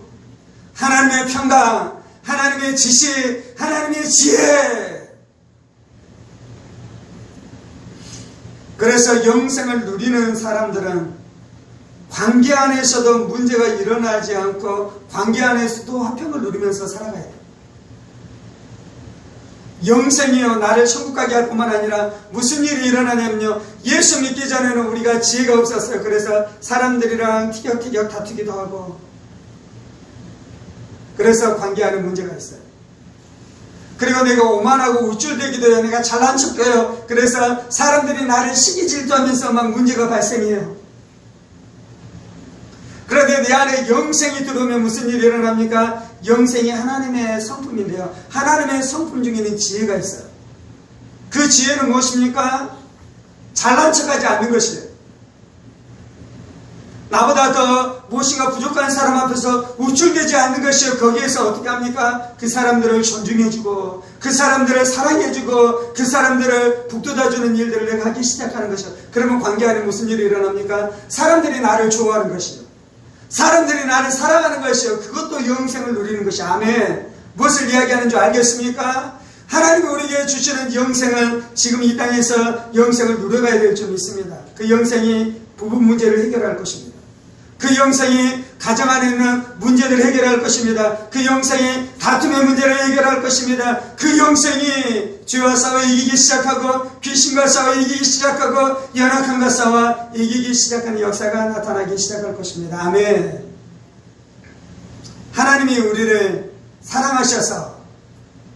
하나님의 평강, 하나님의 지식, 하나님의 지혜. 그래서 영생을 누리는 사람들은 관계 안에서도 문제가 일어나지 않고 관계 안에서도 화평을 누리면서 살아가야 돼요. 영생이요, 나를 천국 가게 할 뿐만 아니라 무슨 일이 일어나냐면요, 예수 믿기 전에는 우리가 지혜가 없었어요. 그래서 사람들이랑 티격태격 다투기도 하고, 그래서 관계 안에 문제가 있어요. 그리고 내가 오만하고 우쭐대기도 해요. 내가 잘난 척도 해요. 그래서 사람들이 나를 시기 질투하면서 막 문제가 발생해요. 그런데 내 안에 영생이 들어오면 무슨 일이 일어납니까? 영생이 하나님의 성품인데요, 하나님의 성품 중에는 지혜가 있어요. 그 지혜는 무엇입니까? 잘난 척하지 않는 것이에요. 나보다 더 무엇인가 부족한 사람 앞에서 우쭐대지 않는 것이요. 거기에서 어떻게 합니까? 그 사람들을 존중해주고 그 사람들을 사랑해주고 그 사람들을 북돋아주는 일들을 내가 하기 시작하는 것이요. 그러면 관계 안에 무슨 일이 일어납니까? 사람들이 나를 좋아하는 것이요, 사람들이 나를 사랑하는 것이요. 그것도 영생을 누리는 것이. 아멘. 무엇을 이야기하는 줄 알겠습니까? 하나님이 우리에게 주시는 영생은 지금 이 땅에서 영생을 누려가야 될 줄 믿습니다. 그 영생이 부부 문제를 해결할 것입니다. 그 영생이 가정 안에 있는 문제를 해결할 것입니다. 그 영생이 다툼의 문제를 해결할 것입니다. 그 영생이 죄와 싸워 이기기 시작하고 귀신과 싸워 이기기 시작하고 연약함과 싸워 이기기 시작하는 역사가 나타나기 시작할 것입니다. 아멘. 하나님이 우리를 사랑하셔서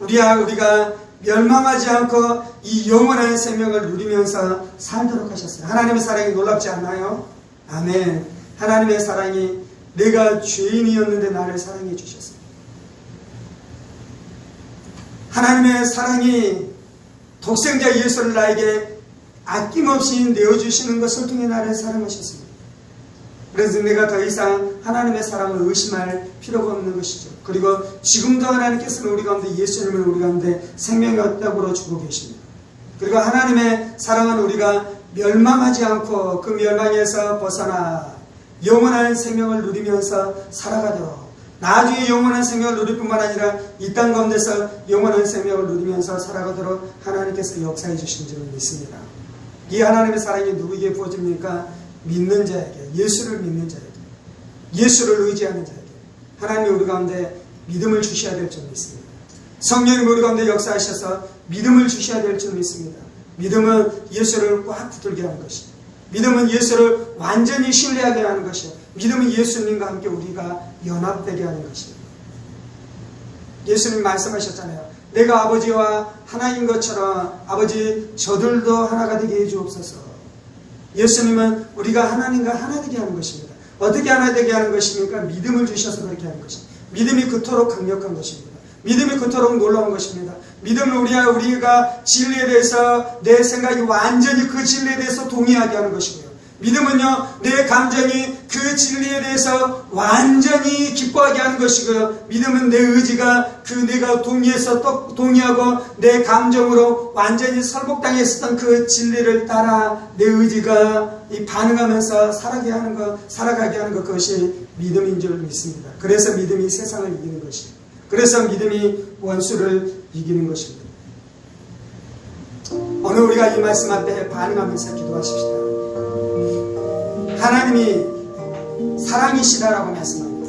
우리가 멸망하지 않고 이 영원한 생명을 누리면서 살도록 하셨어요. 하나님의 사랑이 놀랍지 않나요? 아멘. 하나님의 사랑이 내가 죄인이었는데 나를 사랑해 주셨어요. 하나님의 사랑이 독생자 예수를 나에게 아낌없이 내어주시는 것을 통해 나를 사랑하셨습니다. 그래서 내가 더 이상 하나님의 사랑을 의심할 필요가 없는 것이죠. 그리고 지금도 하나님께서는 우리 가운데 예수님을 우리 가운데 생명의 떡으로 주고 계십니다. 그리고 하나님의 사랑은 우리가 멸망하지 않고 그 멸망에서 벗어나 영원한 생명을 누리면서 살아가도록, 나중에 영원한 생명을 누릴 뿐만 아니라 이 땅 가운데서 영원한 생명을 누리면서 살아가도록 하나님께서 역사해 주신 줄을 믿습니다. 이 하나님의 사랑이 누구에게 부어집니까? 믿는 자에게, 예수를 믿는 자에게, 예수를 의지하는 자에게 하나님이 우리 가운데 믿음을 주셔야 될 줄 믿습니다. 성령님 우리 가운데 역사하셔서 믿음을 주셔야 될 줄 믿습니다. 믿음은 예수를 꽉 붙들게 하는 것이죠. 믿음은 예수를 완전히 신뢰하게 하는 것이요. 믿음은 예수님과 함께 우리가 연합되게 하는 것입니다. 예수님 말씀하셨잖아요. 내가 아버지와 하나인 것처럼 아버지 저들도 하나가 되게 해주옵소서. 예수님은 우리가 하나님과 하나 되게 하는 것입니다. 어떻게 하나 되게 하는 것입니까? 믿음을 주셔서 그렇게 하는 것입니다. 믿음이 그토록 강력한 것입니다. 믿음이 그토록 놀라운 것입니다. 믿음은 우리가 진리에 대해서 내 생각이 완전히 그 진리에 대해서 동의하게 하는 것이고요. 믿음은요, 내 감정이 그 진리에 대해서 완전히 기뻐하게 하는 것이고요. 믿음은 내 의지가 내가 동의하고 내 감정으로 완전히 설복당했었던 그 진리를 따라 내 의지가 반응하면서 살아가게 하는 것, 그것이 믿음인 줄 믿습니다. 그래서 믿음이 세상을 이기는 것입니다. 그래서 믿음이 원수를 이기는 것입니다. 오늘 우리가 이 말씀 앞에 반응하면서 기도하십시다. 하나님이 사랑이시다라고 말씀합니다.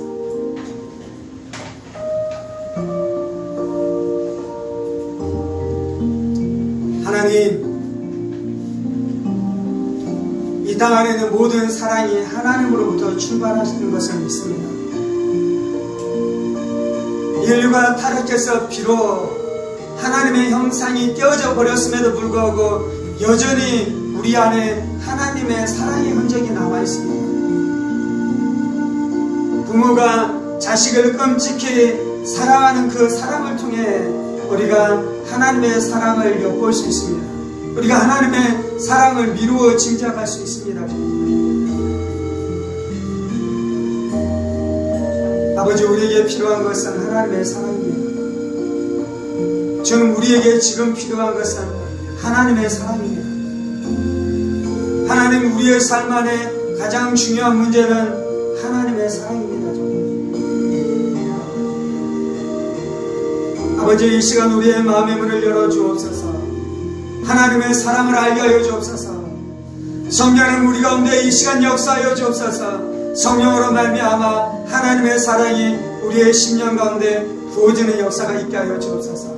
하나님, 이 땅 안에 있는 모든 사랑이 하나님으로부터 출발하시는 것을 믿습니다. 인류가 타락해서 비록 하나님의 형상이 깨어져 버렸음에도 불구하고 여전히 우리 안에 하나님의 사랑의 흔적이 남아있습니다. 부모가 자식을 끔찍히 사랑하는 그 사랑을 통해 우리가 하나님의 사랑을 엿볼 수 있습니다. 우리가 하나님의 사랑을 미루어 짐작할 수 있습니다. 아버지, 우리에게 필요한 것은 하나님의 사랑입니다. 저는 우리에게 지금 필요한 것은 하나님의 사랑입니다. 하나님, 우리의 삶 안에 가장 중요한 문제는 하나님의 사랑입니다. 아버지, 이 시간 우리의 마음의 문을 열어주옵소서. 하나님의 사랑을 알게 하여 주옵소서. 성령님 우리 가운데 이 시간 역사하여 주옵소서. 성령으로 말미암아 하나님의 사랑이 우리의 심령 가운데 부어지는 역사가 있게 하여 주옵소서.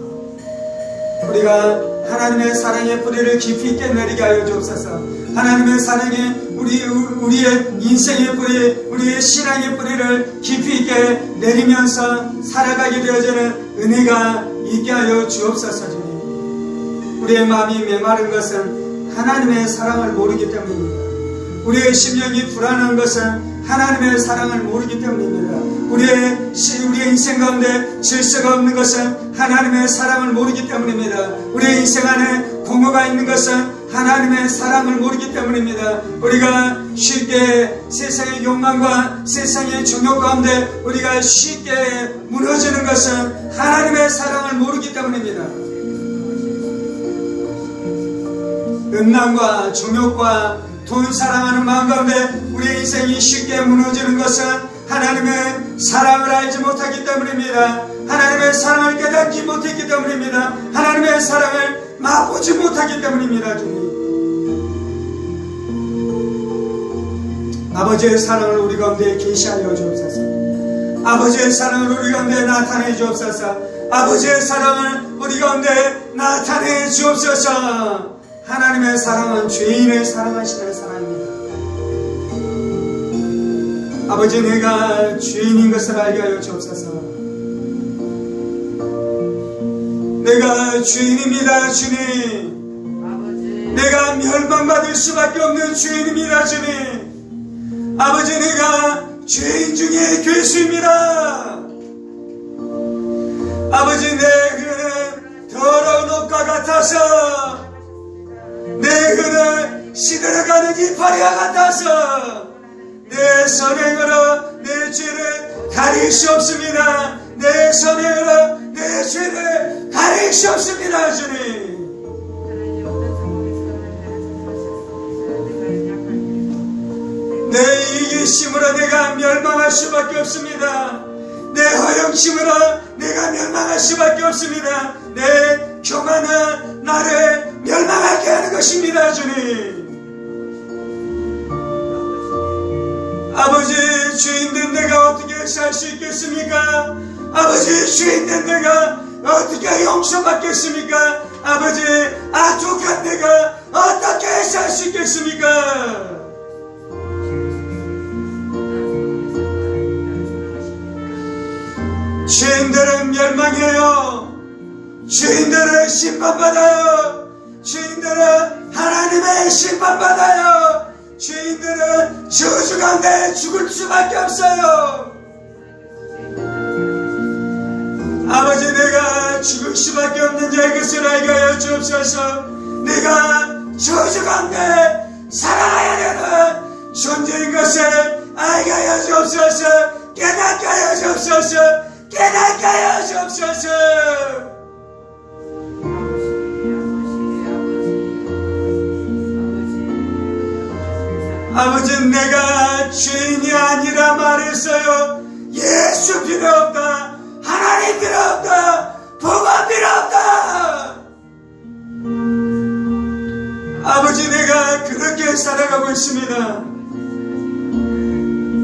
우리가 하나님의 사랑의 뿌리를 깊이 있게 내리게 하여 주옵소서. 하나님의 사랑에 우리의 인생의 뿌리, 우리의 신앙의 뿌리를 깊이 있게 내리면서 살아가게 되어지는 은혜가 있게 하여 주옵소서. 주님, 우리의 마음이 메마른 것은 하나님의 사랑을 모르기 때문입니다. 우리의 심령이 불안한 것은 하나님의 사랑을 모르기 때문입니다. 우리의 인생 가운데 질서가 없는 것은 하나님의 사랑을 모르기 때문입니다. 우리의 인생 안에 공허가 있는 것은 하나님의 사랑을 모르기 때문입니다. 우리가 쉽게 세상의 욕망과 세상의 정욕 가운데 우리가 쉽게 무너지는 것은 하나님의 사랑을 모르기 때문입니다. 음란과 정욕과 돈 사랑하는 마음 가운데 우리의 인생이 쉽게 무너지는 것은 하나님의 사랑을 알지 못하기 때문입니다. 하나님의 사랑을 깨닫지 못했기 때문입니다. 하나님의 사랑을 맛보지 못하기 때문입니다. 주님, 아버지의 사랑을 우리 가운데 계시하여 주옵소서. 아버지의 사랑을 우리 가운데 나타내 주옵소서. 아버지의 사랑을 우리 가운데 나타내 주옵소서. 하나님의 사랑은 죄인을 사랑하시는 사랑입니다. 아버지, 내가 죄인인 것을 알게 하여 주옵소서. 내가 죄인입니다, 주님. 내가 멸망받을 수밖에 없는 죄인입니다, 주님. 아버지, 내가 죄인 중에 괴수입니다. 아버지, 내 그는 더러운 옷과 같아서, 내 그는 시들어가는 이파리와 같아서 내 선행으로 내 죄를 가리시옵습니다. 내 선행으로 내 죄를 가리시옵습니다, 주님. 내 이기심으로 내가 멸망할 수밖에 없습니다. 내 허영심으로 내가 멸망할 수밖에 없습니다. 내 교만은 나를 멸망하게 하는 것입니다, 주님. 아버지, 죄인된 내가 어떻게 살 수 있겠습니까? 아버지, 죄인된 내가 어떻게 용서받겠습니까? 아버지, 악독한 내가 어떻게 살 수 있겠습니까? 죄인들은 멸망해요. 죄인들은 심판받아요. 죄인들은 하나님의 심판받아요. 죄인들은 저주 가운데 죽을 수밖에 없어요. 아버지, 내가 죽을 수밖에 없는 자의 것을 알게 하여 주옵소서. 내가 저주 가운데 살아가야 되는 존재인 것을 알게 하여 주옵소서. 깨닫게 하여 주옵소서. 깨닫게 하여 주옵소서. 아버지, 내가 죄인이 아니라 말했어요. 예수 필요 없다. 하나님 필요 없다. 복음 필요 없다. 아버지, 내가 그렇게 살아가고 있습니다.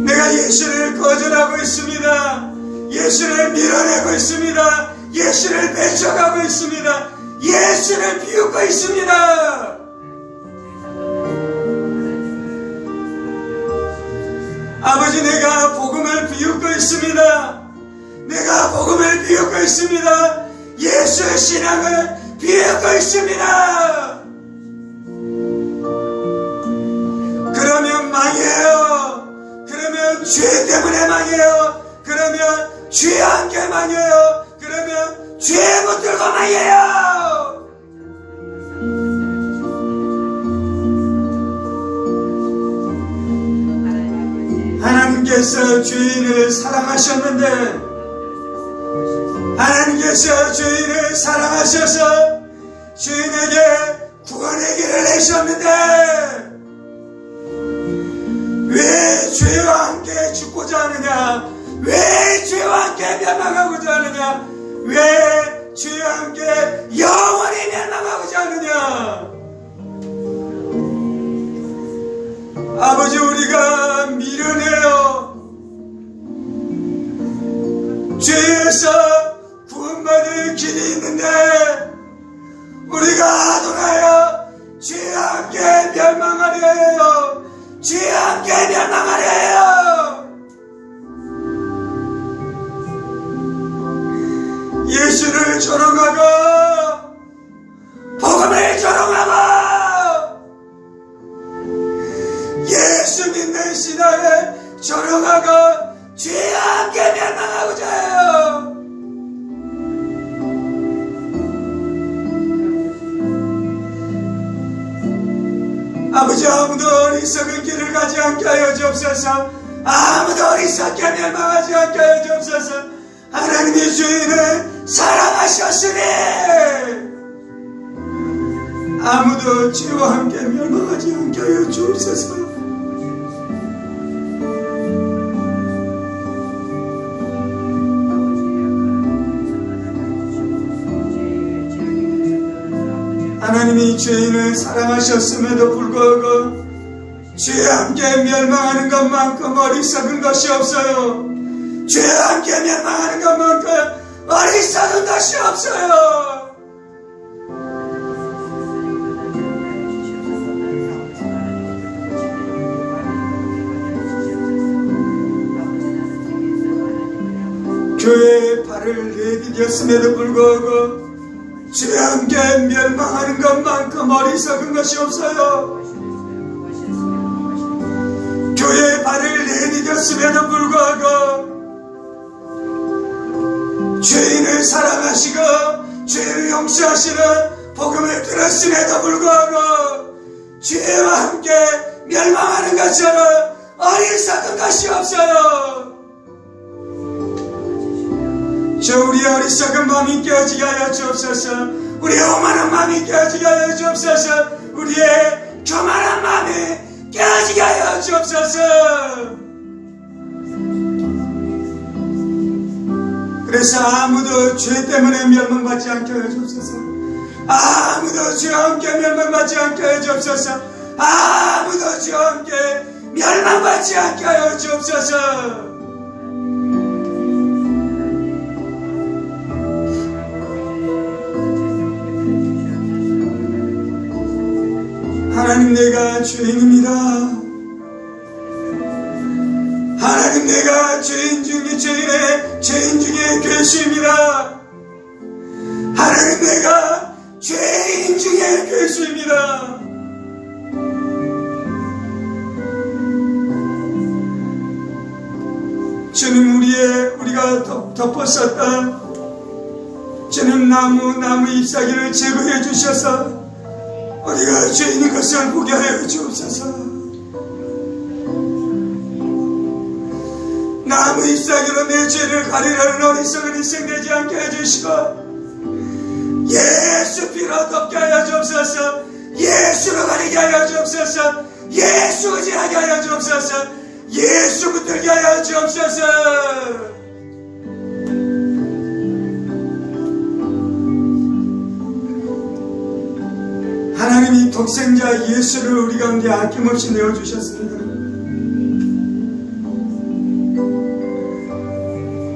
내가 예수를 거절하고 있습니다. 예수를 밀어내고 있습니다. 예수를 배척하고 있습니다. 예수를 비웃고 있습니다. 아버지, 내가 복음을 비웃고 있습니다. 내가 복음을 비웃고 있습니다. 예수의 신앙을 비웃고 있습니다. 그러면 망해요. 그러면 죄 때문에 망해요. 그러면 죄 함께 망해요. 그러면 죄 붙들고 망해요. 하나님께서 죄인을 사랑하셨는데, 하나님께서 죄인을 사랑하셔서 죄인에게 구원의 길을 내셨는데, 왜 죄와 함께 죽고자 하느냐? 왜 죄와 함께 멸망하고자 하느냐? 왜 죄와 함께 영원히 멸망하고자 하느냐? 아버지, 우리가 미련해요. 죄에서 구원받을 길이 있는데 우리가 아동하여 죄와 함께 멸망하려 해요. 죄와 함께 멸망하려 해요. 예수를 조롱하고 복음을 조롱하고 예수 믿는 신앙을 조롱하고 죄와 함께 멸망하고자 해요. 아버지, 아무도 어리석은 길을 가지 않게 하여 주옵소서. 아무도 어리석게 멸망하지 않게 하여 주옵소서. 하나님의 죄인을 사랑하셨으니 아무도 죄와 함께 멸망하지 않게 하여 주옵소서. 하나님이 죄인을 사랑하셨음에도 불구하고 죄와 함께 멸망하는 것만큼 어리석은 것이 없어요. 죄와 함께 멸망하는 것만큼 어리석은 것이 없어요. 교회의 발을 내디뎠음에도 불구하고 주의 함께 멸망하는 것만큼 어리석은 것이 없어요. 교회의 발을 내디뎠음에도 불구하고 죄인을 사랑하시고 죄를 용서하시는 복음을 들었음에도 불구하고 죄와 함께 멸망하는 것처럼 어리석은 것이 없어요. 저 우리의 어리석은 마음이 깨어지게 하여 주옵소서. 우리의 오만한 마음이 깨어지게 하여 주옵소서. 우리의 교만한 마음이 깨어지게 하여 주옵소서. 그래서 아무도 죄 때문에 멸망받지 않게 하여 주옵소서. 아무도 죄와 함께 멸망받지 않게 하여 주옵소서. 아무도 죄와 함께 멸망받지 않게 하여 주옵소서. 하나님, 내가 죄인입니다. 하나님, 내가 죄인 중에 괴수입니다. 하나님, 내가 죄인 중에 괴수입니다. 주님, 우리가 덮었었던 주님 나무 잎사귀를 제거해 주셔서 우리가 죄인인 것을 보게 하여 주옵소서. 나무 잎사귀로 내 죄를 가리라는 어리석은 희생되지 않게 해주시고 예수 피로 덮게 하여 주옵소서. 예수로 가리게 하여 주옵소서. 예수 의지하게 하여 주옵소서. 예수 붙들게 하여 주옵소서. 하나님이 독생자 예수를 우리 가운데 아낌없이 내어주셨습니다.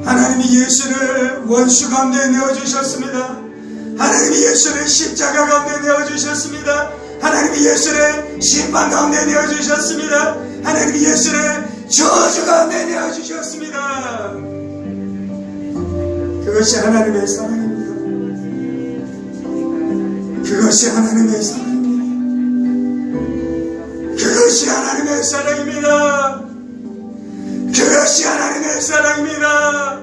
하나님이 예수를 원수 가운데 내어주셨습니다. 하나님이 예수를 십자가 가운데 내어주셨습니다. 하나님이 예수를 심판 가운데 내어주셨습니다. 하나님이 예수를 저주 가운데 내어주셨습니다. 그것이 하나님의 사랑입니다. 그것이 하나님의 사랑입니다. 그것이 하나님의 사랑입니다. 그것이 하나님의 사랑입니다.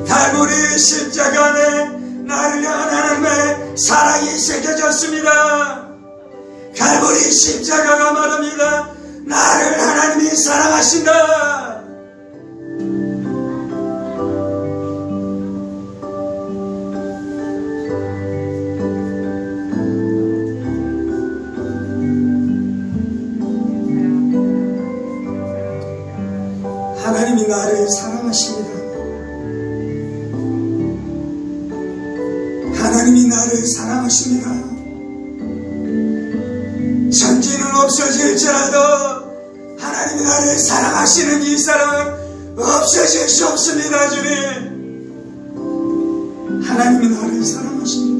갈보리 십자가 안에 나를 향한 하나님의 사랑이 새겨졌습니다. 갈보리 십자가가 말합니다. 나를 하나님이 사랑하신다. 하나님이 나를 사랑하십니다. 하나님이 나를 사랑하십니다. 천지는 없어질지라도 하나님이 나를 사랑하시는 이 사랑 없어질 수 없습니다. 주님, 하나님이 나를 사랑하십니다.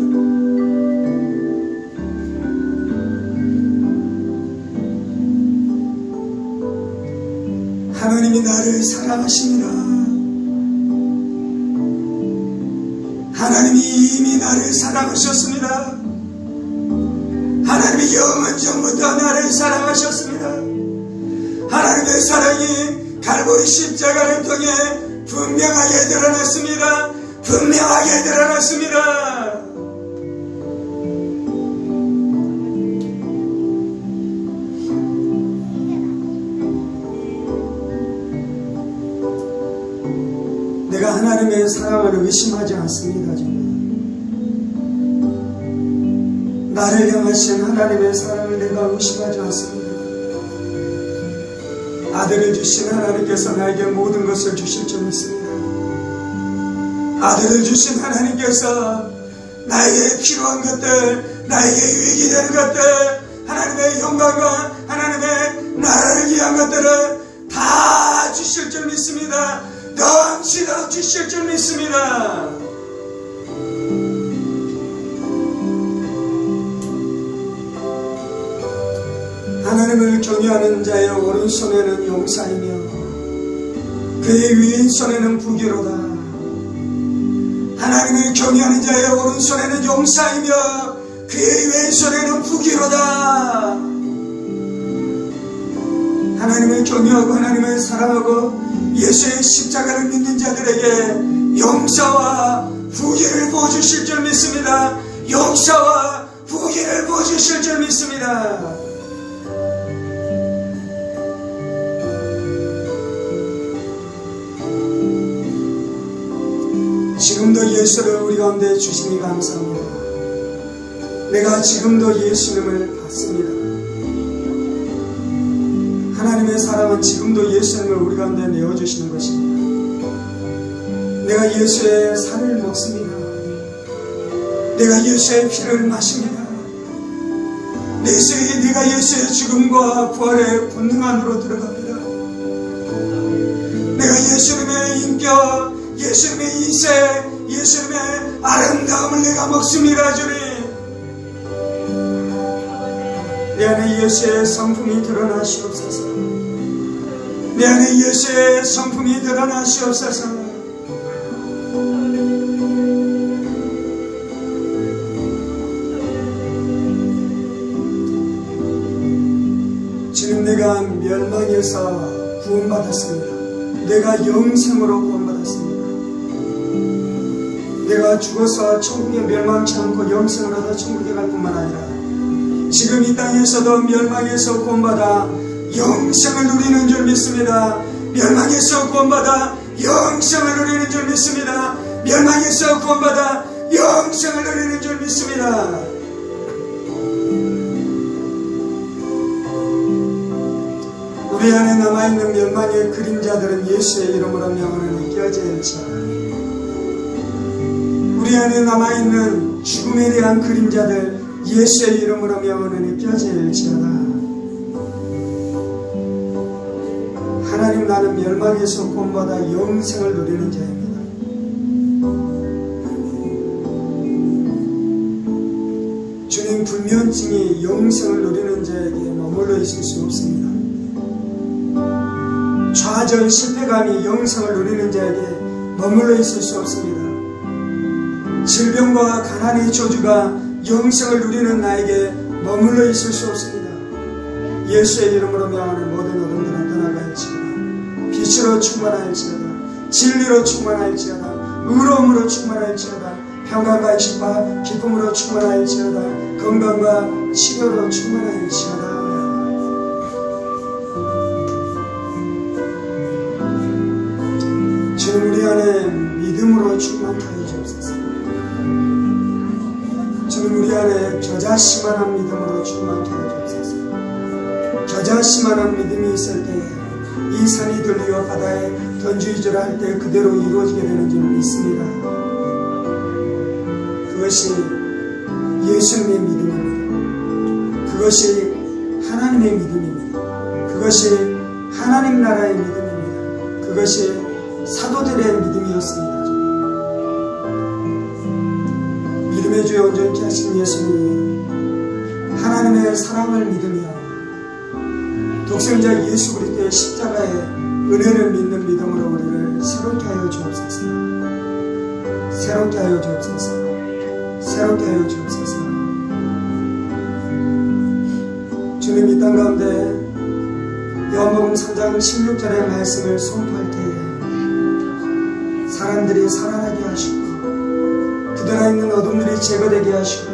하나님이 나를 사랑하십니다. 하나님이 이미 나를 사랑하셨습니다. 하나님이 영원 전부터 나를 사랑하셨습니다. 하나님의 사랑이 갈보리 십자가를 통해 분명하게 드러났습니다. 분명하게 드러났습니다. 내가 하나님의 사랑을 의심하지 않습니다. 지금 나를 향하신 하나님의 사랑을 내가 의심하지 않습니다. 아들을 주신 하나님께서 나에게 모든 것을 주실 줄 믿습니다. 아들을 주신 하나님께서 나에게 필요한 것들, 나에게 유익이 되는 것들, 하나님의 영광과 하나님의 나라를 위한 것들을 다 주실 줄 믿습니다. 넘치도록 주실 줄 믿습니다. 하나님을 경외하는 자의 오른손에는 용사이며 그의 왼손에는 부귀로다. 하나님을 경외하는 자의 오른손에는 용사이며 그의 왼손에는 부귀로다. 하나님을 경외하고 하나님을 사랑하고 예수의 십자가를 믿는 자들에게 용사와 부귀를 부어주실 줄 믿습니다. 용사와 부귀를 부어주실 줄 믿습니다. 지금도 예수를 우리 가운데 주시니 감사합니다. 내가 지금도 예수님을 받습니다. 하나님의 사랑은 지금도 예수님을 우리 가운데 내어주시는 것입니다. 내가 예수의 살을 먹습니다. 내가 예수의 피를 마십니다. 내가 예수의 죽음과 부활의 권능 안으로 들어갑니다. 내가 예수님의 인격, 예수님의 이세, 예수님의 아름다움을 내가 먹습니다. 주님, 내 안에 예수의 성품이 드러나시옵소서. 내 안에 예수의 성품이 드러나시옵소서. 주님, 내가 멸망에서 구원받았습니다. 내가 영생으로 구원받았습니다. 내가 죽어서 천국에 멸망치 않고 영생을 얻어 천국에 갈 뿐만 아니라 지금 이 땅에서도 멸망에서 구원받아 영생을 누리는 줄 믿습니다. 멸망에서 구원받아 영생을 누리는 줄 믿습니다. 멸망에서 구원받아 영생을 누리는 줄 믿습니다. 우리 안에 남아있는 멸망의 그림자들은 예수의 이름으로 명하는 깨어질지어다. 우리 안에 남아있는 죽음에 대한 그림자들 예수의 이름으로 명하는 깨어질지어다. 하나님, 나는 멸망에서 구원받아 영생을 누리는 자입니다. 주님, 불면증이 영생을 누리는 자에게 머물러 있을 수 없습니다. 좌절, 실패감이 영생을 누리는 자에게 머물러 있을 수 없습니다. 질병과 가난의 저주가 영생을 누리는 나에게 머물러 있을 수 없습니다. 예수의 이름으로 명하는 모든 어둠들은 떠나갈지어다. 빛으로 충만할지어다. 진리로 충만할지어다. 의로움으로 충만할지어다. 평강과 기쁨과 기쁨으로 충만할지어다. 건강과 치료로 충만할지어다. 주님, 우리 안에 믿음으로 충만케 하여 주옵소서. 주님, 우리 안에 겨자씨만한 믿음으로 충만케 하여 주옵소서. 겨자씨만한 믿음이 있을 때에 이 산이 들리어 바다에 던지기를 할 때 그대로 이루어지게 되는 줄 믿습니다. 그것이 예수님의 믿음입니다. 그것이 하나님의 믿음입니다. 그것이 하나님 나라의 믿음입니다. 그것이 사도들의 믿음이었습니다. 믿음의 주에 온전케 하신 예수님이 하나님의 사랑을 믿으며 독생자 예수 그리스도의 십자가의 은혜를 믿는 믿음으로 우리를 새롭게 하여 주옵소서. 새롭게 하여 주옵소서. 새롭게 하여 주옵소서. 주님, 이 땅 가운데 요한복음 3장 16절의 말씀을 선포할 때에 사람들이 살아나게 하시고 그들 안에 있는 어둠들이 제거되게 하시고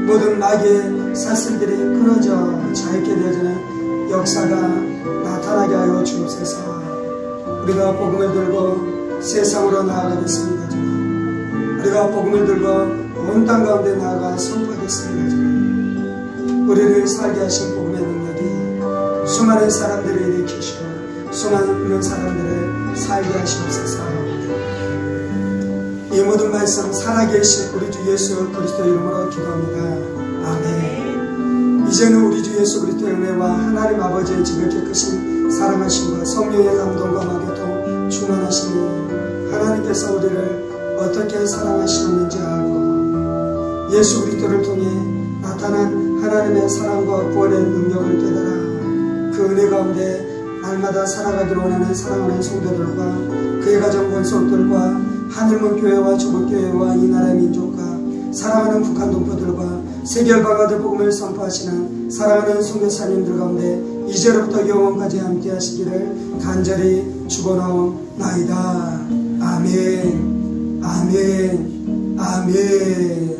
모든 마귀의 사슬들이 끊어져 자유케 되어지는 역사가 나타나게 하여 주옵소서. 우리가 복음을 들고 세상으로 나아가겠습니다. 주님, 우리가 복음을 들고 온 땅 가운데 나아가 선포하겠습니다. 주님, 우리를 살게 하신 복음의 능력이 수많은 사람들을 일으키시고 수많은 사람들을 살게 하시옵소서. 이 모든 말씀 살아계신 우리 주 예수 그리스도 이름으로 기도합니다. 아멘. 이제는 우리 주 예수 그리스도의 은혜와 하나님 아버지의 지극히 크신 사랑하심과 성령의 감동과 마교통 충만하시니 하나님께서 우리를 어떻게 사랑하시는지 알고 예수 그리스도를 통해 나타난 하나님의 사랑과 구원의 능력을 깨달아 그 은혜 가운데 날마다 살아가기를 원하는 사랑하는 성도들과 그의 가정 권속들과 하늘문 교회와 조국교회와 이 나라의 민족과 사랑하는 북한 동포들과 세계 열방가들 복음을 선포하시는 사랑하는 선교사님들 가운데 이제로부터 영원까지 함께 하시기를 간절히 축원하옵나이다. 아멘. 아멘. 아멘.